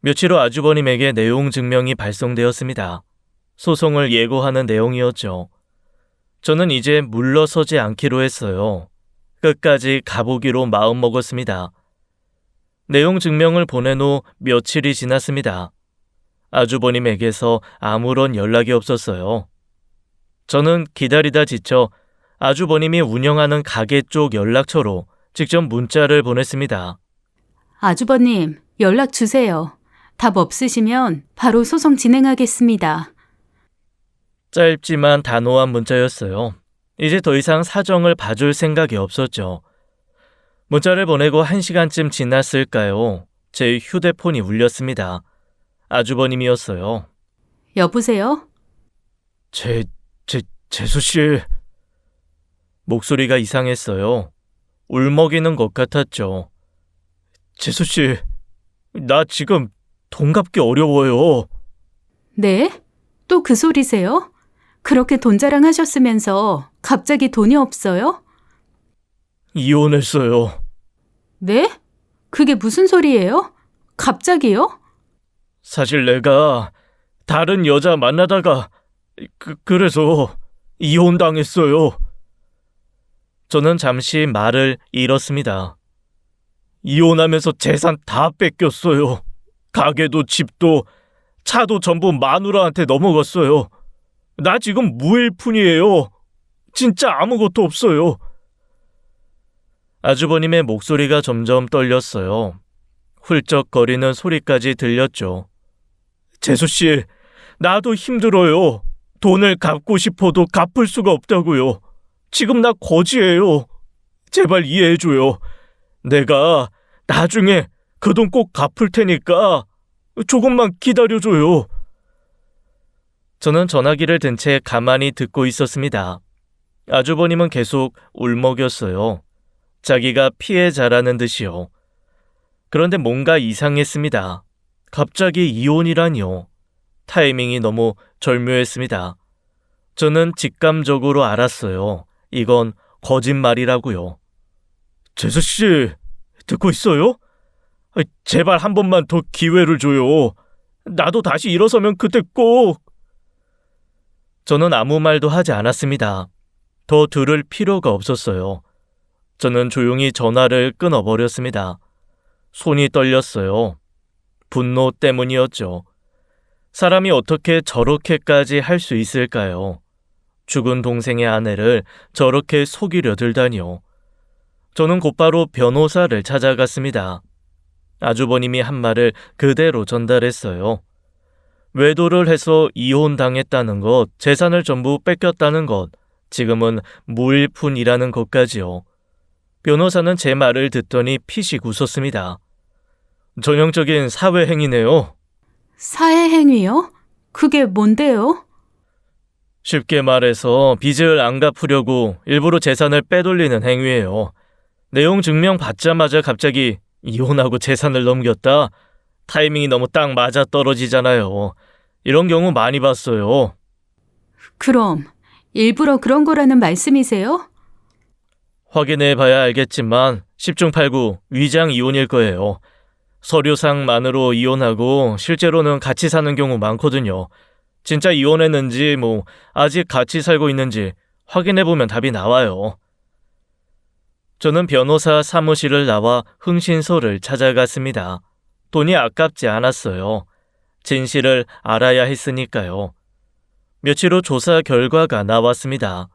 며칠 후 아주버님에게 내용 증명이 발송되었습니다. 소송을 예고하는 내용이었죠. 저는 이제 물러서지 않기로 했어요. 끝까지 가보기로 마음먹었습니다. 내용 증명을 보낸 후 며칠이 지났습니다. 아주버님에게서 아무런 연락이 없었어요. 저는 기다리다 지쳐 아주버님이 운영하는 가게 쪽 연락처로 직접 문자를 보냈습니다. 아주버님, 연락 주세요. 답 없으시면 바로 소송 진행하겠습니다. 짧지만 단호한 문자였어요. 이제 더 이상 사정을 봐줄 생각이 없었죠. 문자를 보내고 1시간쯤 지났을까요? 제 휴대폰이 울렸습니다. 아주버님이었어요. 여보세요? 재수씨. 목소리가 이상했어요. 울먹이는 것 같았죠. 재수씨, 나 지금 돈 갚기 어려워요. 네? 또 그 소리세요? 그렇게 돈 자랑하셨으면서 갑자기 돈이 없어요? 이혼했어요. 네? 그게 무슨 소리예요? 갑자기요? 사실 내가 다른 여자 만나다가 그래서 이혼당했어요. 저는 잠시 말을 잃었습니다. 이혼하면서 재산 다 뺏겼어요. 가게도 집도 차도 전부 마누라한테 넘어갔어요. 나 지금 무일푼이에요. 진짜 아무것도 없어요. 아주버님의 목소리가 점점 떨렸어요. 훌쩍거리는 소리까지 들렸죠. 재수씨, 나도 힘들어요. 돈을 갚고 싶어도 갚을 수가 없다고요. 지금 나 거지예요. 제발 이해해줘요. 내가 나중에 그 돈 꼭 갚을 테니까 조금만 기다려줘요. 저는 전화기를 든 채 가만히 듣고 있었습니다. 아주버님은 계속 울먹였어요. 자기가 피해자라는 듯이요. 그런데 뭔가 이상했습니다. 갑자기 이혼이라니요. 타이밍이 너무 절묘했습니다. 저는 직감적으로 알았어요. 이건 거짓말이라고요. 제수씨, 듣고 있어요? 제발 한 번만 더 기회를 줘요. 나도 다시 일어서면 그때 꼭. 저는 아무 말도 하지 않았습니다. 더 들을 필요가 없었어요. 저는 조용히 전화를 끊어버렸습니다. 손이 떨렸어요. 분노 때문이었죠. 사람이 어떻게 저렇게까지 할 수 있을까요? 죽은 동생의 아내를 저렇게 속이려 들다니요. 저는 곧바로 변호사를 찾아갔습니다. 아주버님이 한 말을 그대로 전달했어요. 외도를 해서 이혼당했다는 것, 재산을 전부 뺏겼다는 것, 지금은 무일푼이라는 것까지요. 변호사는 제 말을 듣더니 피식 웃었습니다. 전형적인 사회행위네요. 사회행위요? 그게 뭔데요? 쉽게 말해서 빚을 안 갚으려고 일부러 재산을 빼돌리는 행위예요. 내용 증명 받자마자 갑자기 이혼하고 재산을 넘겼다? 타이밍이 너무 딱 맞아 떨어지잖아요. 이런 경우 많이 봤어요. 그럼 일부러 그런 거라는 말씀이세요? 확인해 봐야 알겠지만 10중 8구 위장 이혼일 거예요. 서류상만으로 이혼하고 실제로는 같이 사는 경우 많거든요. 진짜 이혼했는지 아직 같이 살고 있는지 확인해 보면 답이 나와요. 저는 변호사 사무실을 나와 흥신소를 찾아갔습니다. 돈이 아깝지 않았어요. 진실을 알아야 했으니까요. 며칠 후 조사 결과가 나왔습니다.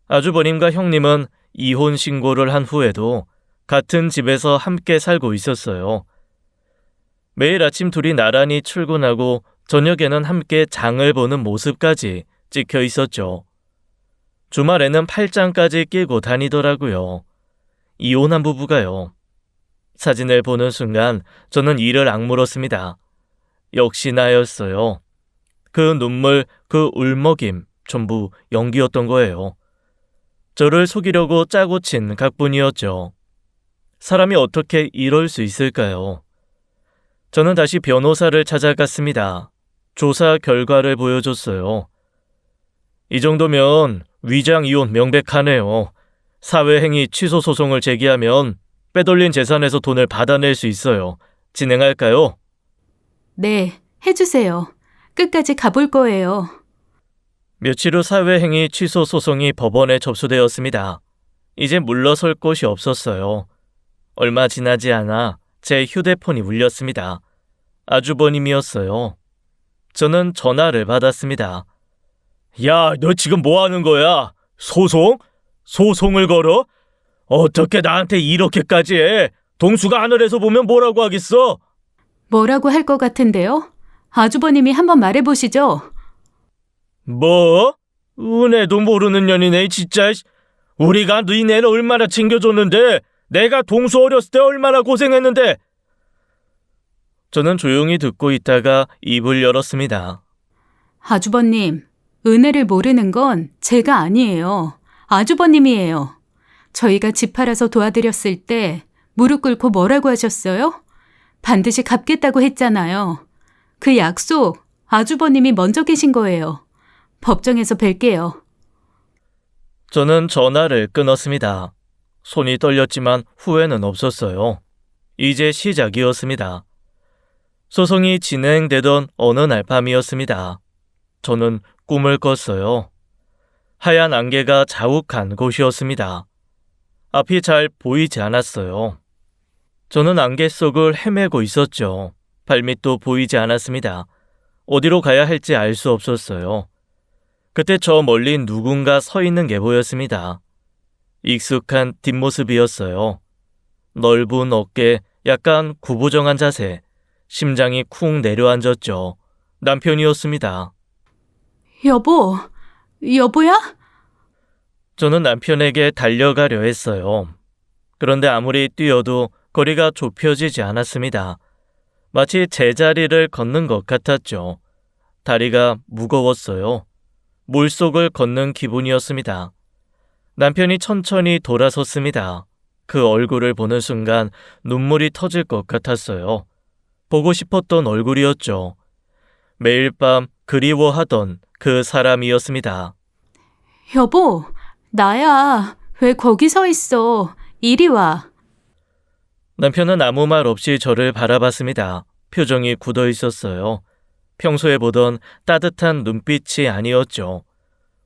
아주버님과 형님은 이혼 신고를 한 후에도 같은 집에서 함께 살고 있었어요. 매일 아침 둘이 나란히 출근하고 저녁에는 함께 장을 보는 모습까지 찍혀 있었죠. 주말에는 팔짱까지 끼고 다니더라고요. 이혼한 부부가요. 사진을 보는 순간 저는 이를 악물었습니다. 역시 나였어요. 그 눈물, 그 울먹임 전부 연기였던 거예요. 저를 속이려고 짜고 친 각본이었죠. 사람이 어떻게 이럴 수 있을까요? 저는 다시 변호사를 찾아갔습니다. 조사 결과를 보여줬어요. 이 정도면 위장 이혼 명백하네요. 사회행위 취소 소송을 제기하면 빼돌린 재산에서 돈을 받아낼 수 있어요. 진행할까요? 네, 해주세요. 끝까지 가볼 거예요. 며칠 후 사회행위 취소 소송이 법원에 접수되었습니다. 이제 물러설 곳이 없었어요. 얼마 지나지 않아 제 휴대폰이 울렸습니다. 아주버님이었어요. 저는 전화를 받았습니다. 야, 너 지금 뭐 하는 거야? 소송? 소송을 걸어? 어떻게 나한테 이렇게까지 해? 동수가 하늘에서 보면 뭐라고 하겠어? 뭐라고 할 것 같은데요? 아주버님이 한번 말해보시죠. 뭐? 은혜도 모르는 년이네 진짜. 우리가 너희네를 얼마나 챙겨줬는데, 내가 동수 어렸을 때 얼마나 고생했는데. 저는 조용히 듣고 있다가 입을 열었습니다. 아주버님, 은혜를 모르는 건 제가 아니에요. 아주버님이에요. 저희가 집 팔아서 도와드렸을 때 무릎 꿇고 뭐라고 하셨어요? 반드시 갚겠다고 했잖아요. 그 약속 아주버님이 먼저 계신 거예요. 법정에서 뵐게요. 저는 전화를 끊었습니다. 손이 떨렸지만 후회는 없었어요. 이제 시작이었습니다. 소송이 진행되던 어느 날 밤이었습니다. 저는 꿈을 꿨어요. 하얀 안개가 자욱한 곳이었습니다. 앞이 잘 보이지 않았어요. 저는 안개 속을 헤매고 있었죠. 발밑도 보이지 않았습니다. 어디로 가야 할지 알 수 없었어요. 그때 저 멀리 누군가 서 있는 게 보였습니다. 익숙한 뒷모습이었어요. 넓은 어깨, 약간 구부정한 자세, 심장이 쿵 내려앉았죠. 남편이었습니다. 여보야? 저는 남편에게 달려가려 했어요. 그런데 아무리 뛰어도 거리가 좁혀지지 않았습니다. 마치 제자리를 걷는 것 같았죠. 다리가 무거웠어요. 물속을 걷는 기분이었습니다. 남편이 천천히 돌아섰습니다. 그 얼굴을 보는 순간 눈물이 터질 것 같았어요. 보고 싶었던 얼굴이었죠. 매일 밤 그리워하던 그 사람이었습니다. 여보, 나야. 왜 거기 서 있어? 이리 와. 남편은 아무 말 없이 저를 바라봤습니다. 표정이 굳어 있었어요. 평소에 보던 따뜻한 눈빛이 아니었죠.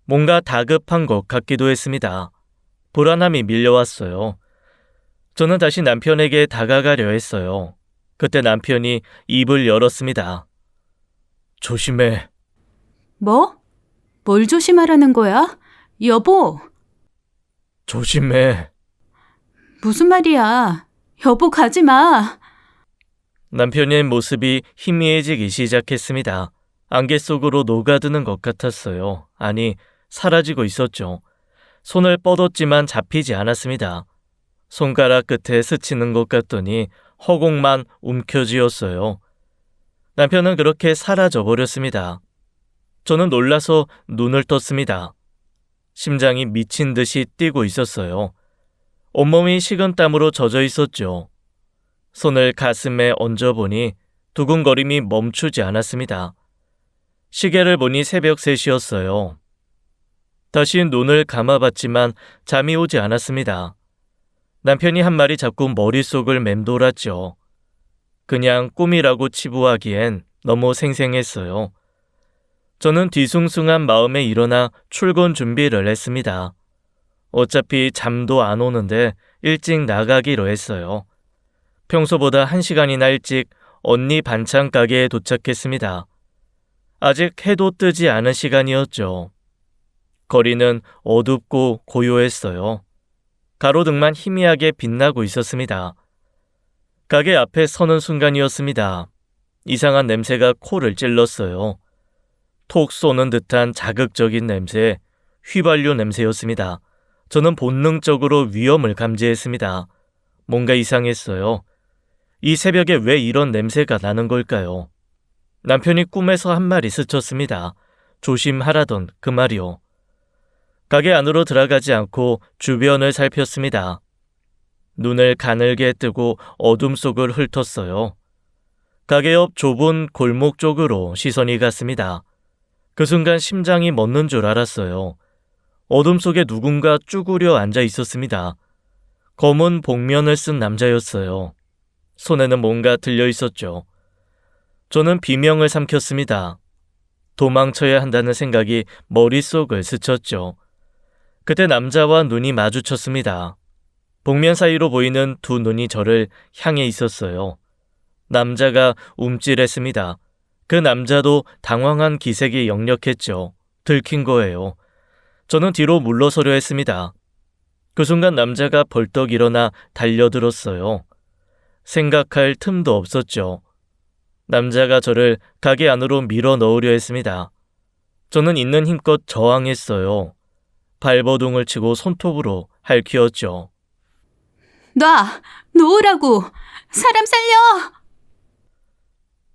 뭔가 다급한 것 같기도 했습니다. 불안함이 밀려왔어요. 저는 다시 남편에게 다가가려 했어요. 그때 남편이 입을 열었습니다. 조심해. 뭐? 뭘 조심하라는 거야? 여보, 조심해. 무슨 말이야? 여보, 가지 마. 남편의 모습이 희미해지기 시작했습니다. 안개 속으로 녹아드는 것 같았어요. 아니, 사라지고 있었죠. 손을 뻗었지만 잡히지 않았습니다. 손가락 끝에 스치는 것 같더니 허공만 움켜쥐었어요. 남편은 그렇게 사라져버렸습니다. 저는 놀라서 눈을 떴습니다. 심장이 미친 듯이 뛰고 있었어요. 온몸이 식은땀으로 젖어 있었죠. 손을 가슴에 얹어보니 두근거림이 멈추지 않았습니다. 시계를 보니 새벽 3시였어요. 다시 눈을 감아봤지만 잠이 오지 않았습니다. 남편이 한 말이 자꾸 머릿속을 맴돌았죠. 그냥 꿈이라고 치부하기엔 너무 생생했어요. 저는 뒤숭숭한 마음에 일어나 출근 준비를 했습니다. 어차피 잠도 안 오는데 일찍 나가기로 했어요. 평소보다 1시간이나 일찍 언니 반찬 가게에 도착했습니다. 아직 해도 뜨지 않은 시간이었죠. 거리는 어둡고 고요했어요. 가로등만 희미하게 빛나고 있었습니다. 가게 앞에 서는 순간이었습니다. 이상한 냄새가 코를 찔렀어요. 톡 쏘는 듯한 자극적인 냄새, 휘발유 냄새였습니다. 저는 본능적으로 위험을 감지했습니다. 뭔가 이상했어요. 이 새벽에 왜 이런 냄새가 나는 걸까요? 남편이 꿈에서 한 말이 스쳤습니다. 조심하라던 그 말이요. 가게 안으로 들어가지 않고 주변을 살폈습니다. 눈을 가늘게 뜨고 어둠 속을 훑었어요. 가게 옆 좁은 골목 쪽으로 시선이 갔습니다. 그 순간 심장이 멎는 줄 알았어요. 어둠 속에 누군가 쭈그려 앉아 있었습니다. 검은 복면을 쓴 남자였어요. 손에는 뭔가 들려 있었죠. 저는 비명을 삼켰습니다. 도망쳐야 한다는 생각이 머릿속을 스쳤죠. 그때 남자와 눈이 마주쳤습니다. 복면 사이로 보이는 두 눈이 저를 향해 있었어요. 남자가 움찔했습니다. 그 남자도 당황한 기색이 역력했죠. 들킨 거예요. 저는 뒤로 물러서려 했습니다. 그 순간 남자가 벌떡 일어나 달려들었어요. 생각할 틈도 없었죠. 남자가 저를 가게 안으로 밀어 넣으려 했습니다. 저는 있는 힘껏 저항했어요. 발버둥을 치고 손톱으로 할퀴었죠. 놓으라고! 사람 살려!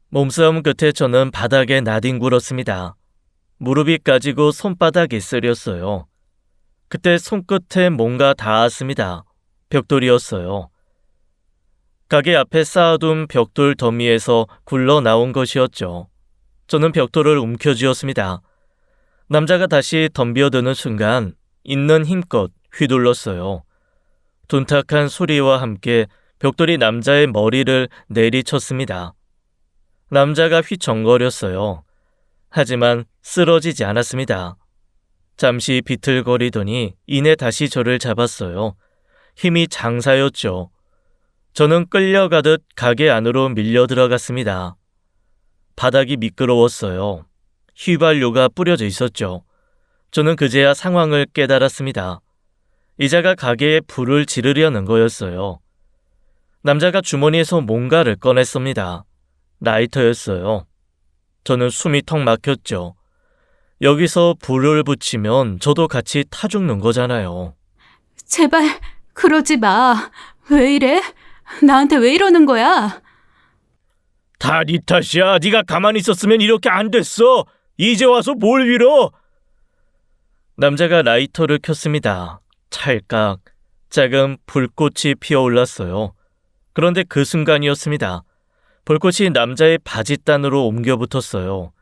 몸싸움 끝에 저는 바닥에 나뒹굴었습니다. 무릎이 까지고 손바닥이 쓰렸어요. 그때 손끝에 뭔가 닿았습니다. 벽돌이었어요. 가게 앞에 쌓아둔 벽돌 더미에서 굴러나온 것이었죠. 저는 벽돌을 움켜쥐었습니다. 남자가 다시 덤벼드는 순간 있는 힘껏 휘둘렀어요. 둔탁한 소리와 함께 벽돌이 남자의 머리를 내리쳤습니다. 남자가 휘청거렸어요. 하지만 쓰러지지 않았습니다. 잠시 비틀거리더니 이내 다시 저를 잡았어요. 힘이 장사였죠. 저는 끌려가듯 가게 안으로 밀려 들어갔습니다. 바닥이 미끄러웠어요. 휘발유가 뿌려져 있었죠. 저는 그제야 상황을 깨달았습니다. 이자가 가게에 불을 지르려는 거였어요. 남자가 주머니에서 뭔가를 꺼냈습니다. 라이터였어요. 저는 숨이 턱 막혔죠. 여기서 불을 붙이면 저도 같이 타 죽는 거잖아요. 제발 그러지 마. 왜 이래? 나한테 왜 이러는 거야? 다 네 탓이야. 네가 가만히 있었으면 이렇게 안 됐어. 이제 와서 뭘 빌어? 남자가 라이터를 켰습니다. 찰칵. 작은 불꽃이 피어올랐어요. 그런데 그 순간이었습니다. 불꽃이 남자의 바지단으로 옮겨 붙었어요.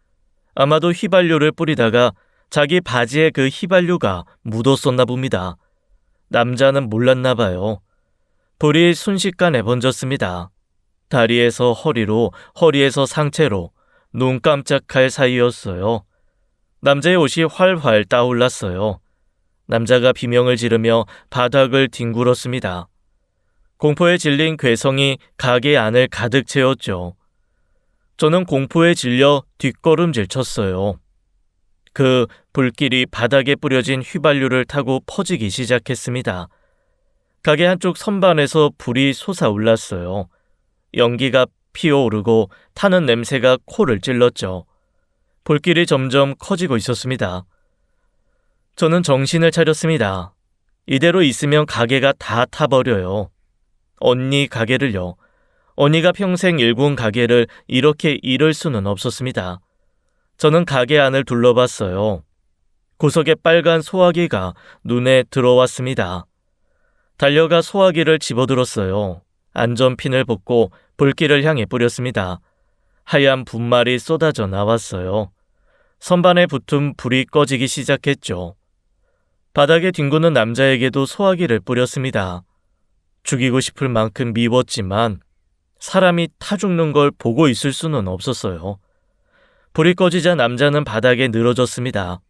아마도 휘발유를 뿌리다가 자기 바지에 그 휘발유가 묻었었나 봅니다. 남자는 몰랐나 봐요. 불이 순식간에 번졌습니다. 다리에서 허리로, 허리에서 상체로, 눈 깜짝할 사이였어요. 남자의 옷이 활활 타올랐어요. 남자가 비명을 지르며 바닥을 뒹굴었습니다. 공포에 질린 괴성이 가게 안을 가득 채웠죠. 저는 공포에 질려 뒷걸음질 쳤어요. 그 불길이 바닥에 뿌려진 휘발유를 타고 퍼지기 시작했습니다. 가게 한쪽 선반에서 불이 솟아올랐어요. 연기가 피어오르고 타는 냄새가 코를 찔렀죠. 불길이 점점 커지고 있었습니다. 저는 정신을 차렸습니다. 이대로 있으면 가게가 다 타버려요. 언니 가게를요. 언니가 평생 일군 가게를 이렇게 잃을 수는 없었습니다. 저는 가게 안을 둘러봤어요. 구석에 빨간 소화기가 눈에 들어왔습니다. 달려가 소화기를 집어들었어요. 안전핀을 벗고 불길을 향해 뿌렸습니다. 하얀 분말이 쏟아져 나왔어요. 선반에 붙은 불이 꺼지기 시작했죠. 바닥에 뒹구는 남자에게도 소화기를 뿌렸습니다. 죽이고 싶을 만큼 미웠지만 사람이 타 죽는 걸 보고 있을 수는 없었어요. 불이 꺼지자 남자는 바닥에 늘어졌습니다.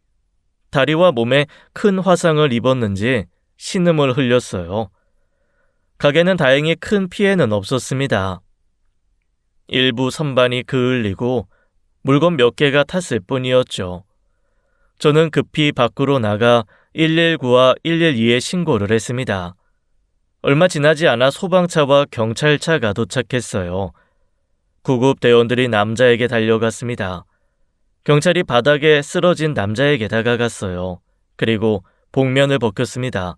다리와 몸에 큰 화상을 입었는지 신음을 흘렸어요. 가게는 다행히 큰 피해는 없었습니다. 일부 선반이 그을리고 물건 몇 개가 탔을 뿐이었죠. 저는 급히 밖으로 나가 119와 112에 신고를 했습니다. 얼마 지나지 않아 소방차와 경찰차가 도착했어요. 구급대원들이 남자에게 달려갔습니다. 경찰이 바닥에 쓰러진 남자에게 다가갔어요. 그리고 복면을 벗겼습니다.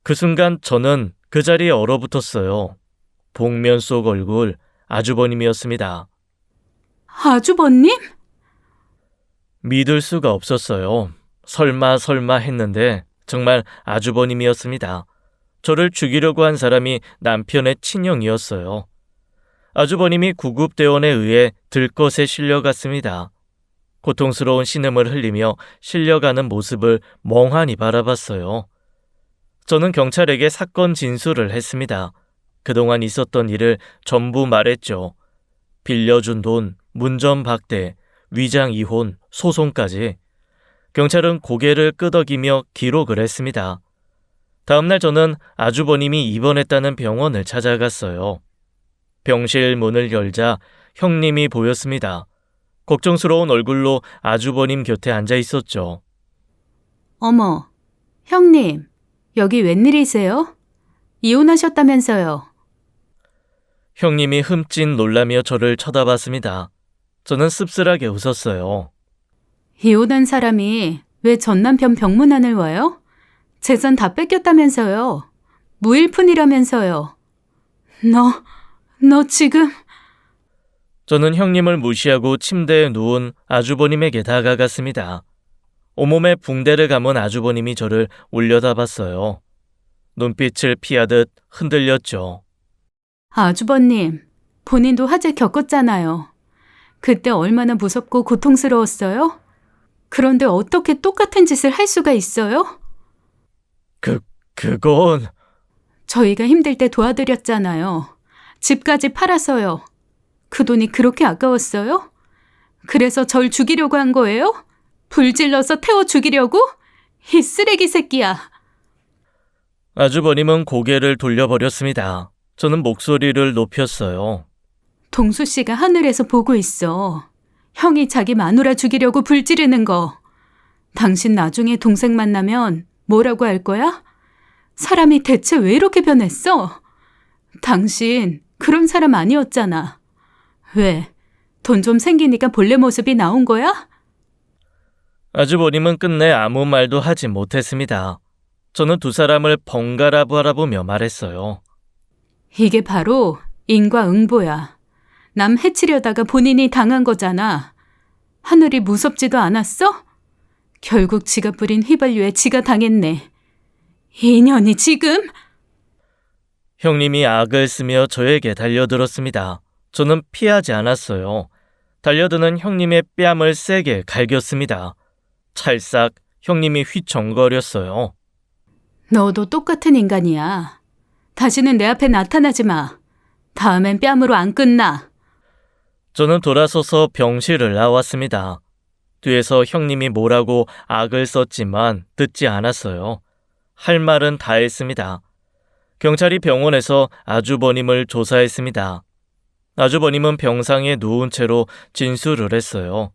그 순간 저는 그 자리에 얼어붙었어요. 복면 속 얼굴 아주버님이었습니다. 아주버님? 믿을 수가 없었어요. 설마 했는데 정말 아주버님이었습니다. 저를 죽이려고 한 사람이 남편의 친형이었어요. 아주버님이 구급대원에 의해 들것에 실려갔습니다. 고통스러운 신음을 흘리며 실려가는 모습을 멍하니 바라봤어요. 저는 경찰에게 사건 진술을 했습니다. 그동안 있었던 일을 전부 말했죠. 빌려준 돈, 문전박대, 위장 이혼, 소송까지. 경찰은 고개를 끄덕이며 기록을 했습니다. 다음날 저는 아주버님이 입원했다는 병원을 찾아갔어요. 병실 문을 열자 형님이 보였습니다. 걱정스러운 얼굴로 아주버님 곁에 앉아 있었죠. 어머, 형님, 여기 웬일이세요? 이혼하셨다면서요. 형님이 흠칫 놀라며 저를 쳐다봤습니다. 저는 씁쓸하게 웃었어요. 이혼한 사람이 왜 전 남편 병문안을 와요? 재산 다 뺏겼다면서요. 무일푼이라면서요. 너 지금... 저는 형님을 무시하고 침대에 누운 아주버님에게 다가갔습니다. 온몸에 붕대를 감은 아주버님이 저를 올려다봤어요. 눈빛을 피하듯 흔들렸죠. 아주버님, 본인도 화재 겪었잖아요. 그때 얼마나 무섭고 고통스러웠어요? 그런데 어떻게 똑같은 짓을 할 수가 있어요? 그건... 저희가 힘들 때 도와드렸잖아요. 집까지 팔아서요. 그 돈이 그렇게 아까웠어요? 그래서 절 죽이려고 한 거예요? 불질러서 태워 죽이려고? 이 쓰레기 새끼야. 아주버님은 고개를 돌려버렸습니다. 저는 목소리를 높였어요. 동수 씨가 하늘에서 보고 있어. 형이 자기 마누라 죽이려고 불지르는 거. 당신 나중에 동생 만나면 뭐라고 할 거야? 사람이 대체 왜 이렇게 변했어? 당신 그런 사람 아니었잖아. 왜? 돈 좀 생기니까 본래 모습이 나온 거야? 아주버님은 끝내 아무 말도 하지 못했습니다. 저는 두 사람을 번갈아 바라보며 말했어요. 이게 바로 인과응보야. 남 해치려다가 본인이 당한 거잖아. 하늘이 무섭지도 않았어? 결국 지가 뿌린 휘발유에 지가 당했네. 인연이 지금... 형님이 악을 쓰며 저에게 달려들었습니다. 저는 피하지 않았어요. 달려드는 형님의 뺨을 세게 갈겼습니다. 찰싹 형님이 휘청거렸어요. 너도 똑같은 인간이야. 다시는 내 앞에 나타나지 마. 다음엔 뺨으로 안 끝나. 저는 돌아서서 병실을 나왔습니다. 뒤에서 형님이 뭐라고 악을 썼지만 듣지 않았어요. 할 말은 다 했습니다. 경찰이 병원에서 아주버님을 조사했습니다. 아주버님은 병상에 누운 채로 진술을 했어요.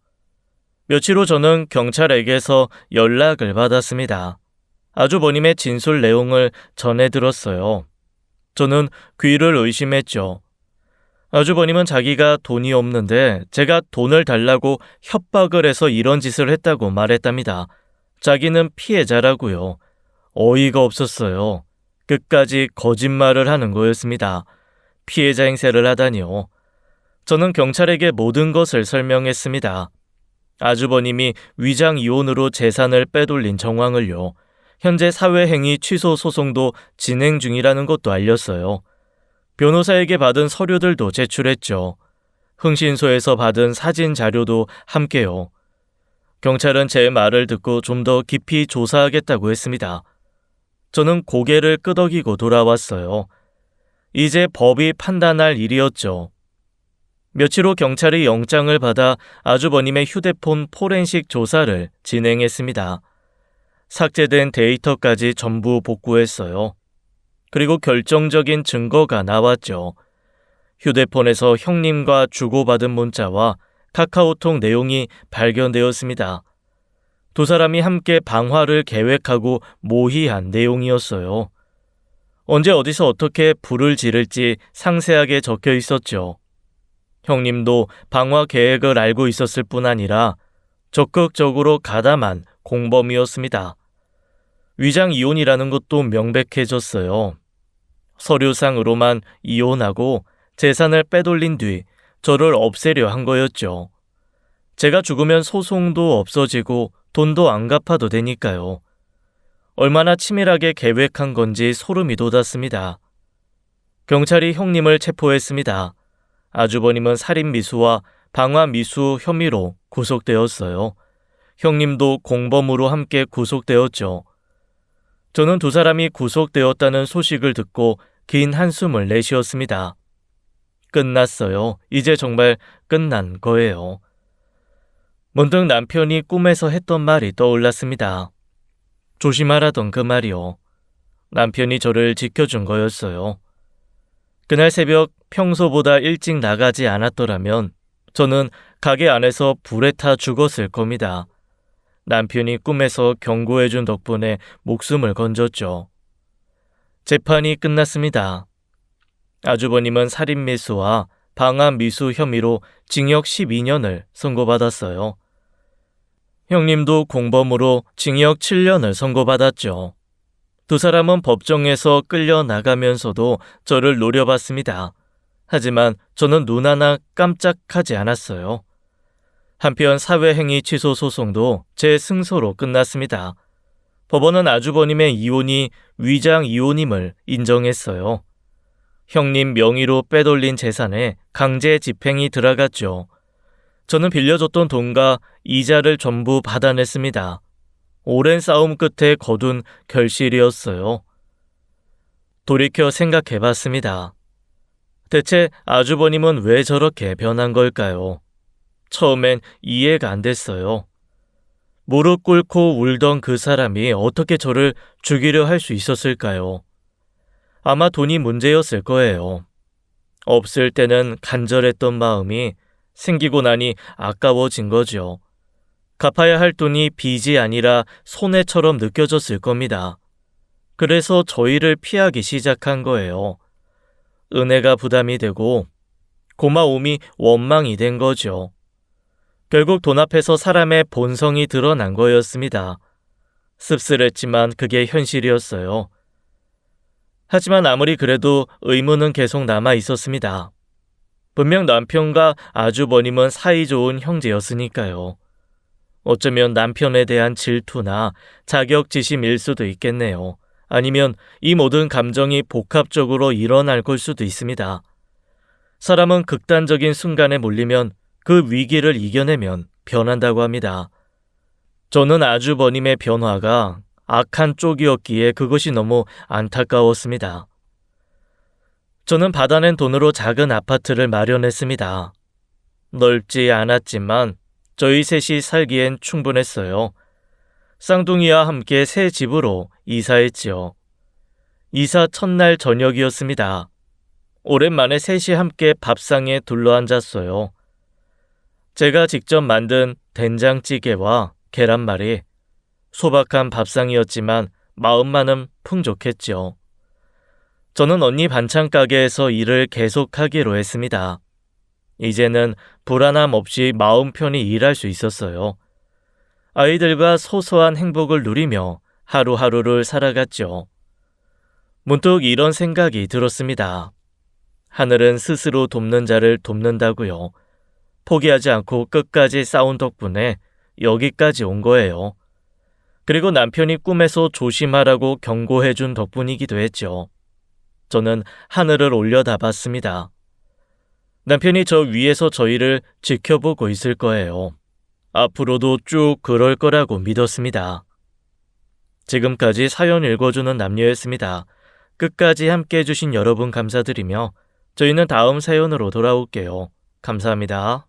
며칠 후 저는 경찰에게서 연락을 받았습니다. 아주버님의 진술 내용을 전해 들었어요. 저는 귀를 의심했죠. 아주버님은 자기가 돈이 없는데 제가 돈을 달라고 협박을 해서 이런 짓을 했다고 말했답니다. 자기는 피해자라고요. 어이가 없었어요. 끝까지 거짓말을 하는 거였습니다. 피해자 행세를 하다니요. 저는 경찰에게 모든 것을 설명했습니다. 아주버님이 위장 이혼으로 재산을 빼돌린 정황을요. 현재 사회행위 취소 소송도 진행 중이라는 것도 알렸어요. 변호사에게 받은 서류들도 제출했죠. 흥신소에서 받은 사진 자료도 함께요. 경찰은 제 말을 듣고 좀 더 깊이 조사하겠다고 했습니다. 저는 고개를 끄덕이고 돌아왔어요. 이제 법이 판단할 일이었죠. 며칠 후 경찰이 영장을 받아 아주버님의 휴대폰 포렌식 조사를 진행했습니다. 삭제된 데이터까지 전부 복구했어요. 그리고 결정적인 증거가 나왔죠. 휴대폰에서 형님과 주고받은 문자와 카카오톡 내용이 발견되었습니다. 두 사람이 함께 방화를 계획하고 모의한 내용이었어요. 언제 어디서 어떻게 불을 지를지 상세하게 적혀 있었죠. 형님도 방화 계획을 알고 있었을 뿐 아니라 적극적으로 가담한 공범이었습니다. 위장 이혼이라는 것도 명백해졌어요. 서류상으로만 이혼하고 재산을 빼돌린 뒤 저를 없애려 한 거였죠. 제가 죽으면 소송도 없어지고 돈도 안 갚아도 되니까요. 얼마나 치밀하게 계획한 건지 소름이 돋았습니다. 경찰이 형님을 체포했습니다. 아주버님은 살인미수와 방화미수 혐의로 구속되었어요. 형님도 공범으로 함께 구속되었죠. 저는 두 사람이 구속되었다는 소식을 듣고 긴 한숨을 내쉬었습니다. 끝났어요. 이제 정말 끝난 거예요. 문득 남편이 꿈에서 했던 말이 떠올랐습니다. 조심하라던 그 말이요. 남편이 저를 지켜준 거였어요. 그날 새벽 평소보다 일찍 나가지 않았더라면 저는 가게 안에서 불에 타 죽었을 겁니다. 남편이 꿈에서 경고해준 덕분에 목숨을 건졌죠. 재판이 끝났습니다. 아주버님은 살인미수와 방화미수 혐의로 징역 12년을 선고받았어요. 형님도 공범으로 징역 7년을 선고받았죠. 두 사람은 법정에서 끌려나가면서도 저를 노려봤습니다. 하지만 저는 눈 하나 깜짝하지 않았어요. 한편 사회행위 취소 소송도 제 승소로 끝났습니다. 법원은 아주버님의 이혼이 위장 이혼임을 인정했어요. 형님 명의로 빼돌린 재산에 강제 집행이 들어갔죠. 저는 빌려줬던 돈과 이자를 전부 받아냈습니다. 오랜 싸움 끝에 거둔 결실이었어요. 돌이켜 생각해봤습니다. 대체 아주버님은 왜 저렇게 변한 걸까요? 처음엔 이해가 안 됐어요. 무릎 꿇고 울던 그 사람이 어떻게 저를 죽이려 할 수 있었을까요? 아마 돈이 문제였을 거예요. 없을 때는 간절했던 마음이 생기고 나니 아까워진 거죠. 갚아야 할 돈이 빚이 아니라 손해처럼 느껴졌을 겁니다. 그래서 저희를 피하기 시작한 거예요. 은혜가 부담이 되고 고마움이 원망이 된 거죠. 결국 돈 앞에서 사람의 본성이 드러난 거였습니다. 씁쓸했지만 그게 현실이었어요. 하지만 아무리 그래도 의문은 계속 남아 있었습니다. 분명 남편과 아주버님은 사이좋은 형제였으니까요. 어쩌면 남편에 대한 질투나 자격지심일 수도 있겠네요. 아니면 이 모든 감정이 복합적으로 일어날 걸 수도 있습니다. 사람은 극단적인 순간에 몰리면 그 위기를 이겨내면 변한다고 합니다. 저는 아주버님의 변화가 악한 쪽이었기에 그것이 너무 안타까웠습니다. 저는 받아낸 돈으로 작은 아파트를 마련했습니다. 넓지 않았지만 저희 셋이 살기엔 충분했어요. 쌍둥이와 함께 새 집으로 이사했지요. 이사 첫날 저녁이었습니다. 오랜만에 셋이 함께 밥상에 둘러앉았어요. 제가 직접 만든 된장찌개와 계란말이, 소박한 밥상이었지만 마음만은 풍족했죠. 저는 언니 반찬 가게에서 일을 계속하기로 했습니다. 이제는 불안함 없이 마음 편히 일할 수 있었어요. 아이들과 소소한 행복을 누리며 하루하루를 살아갔죠. 문득 이런 생각이 들었습니다. 하늘은 스스로 돕는 자를 돕는다고요. 포기하지 않고 끝까지 싸운 덕분에 여기까지 온 거예요. 그리고 남편이 꿈에서 조심하라고 경고해준 덕분이기도 했죠. 저는 하늘을 올려다봤습니다. 남편이 저 위에서 저희를 지켜보고 있을 거예요. 앞으로도 쭉 그럴 거라고 믿었습니다. 지금까지 사연 읽어주는 남녀였습니다. 끝까지 함께 해주신 여러분 감사드리며 저희는 다음 사연으로 돌아올게요. 감사합니다.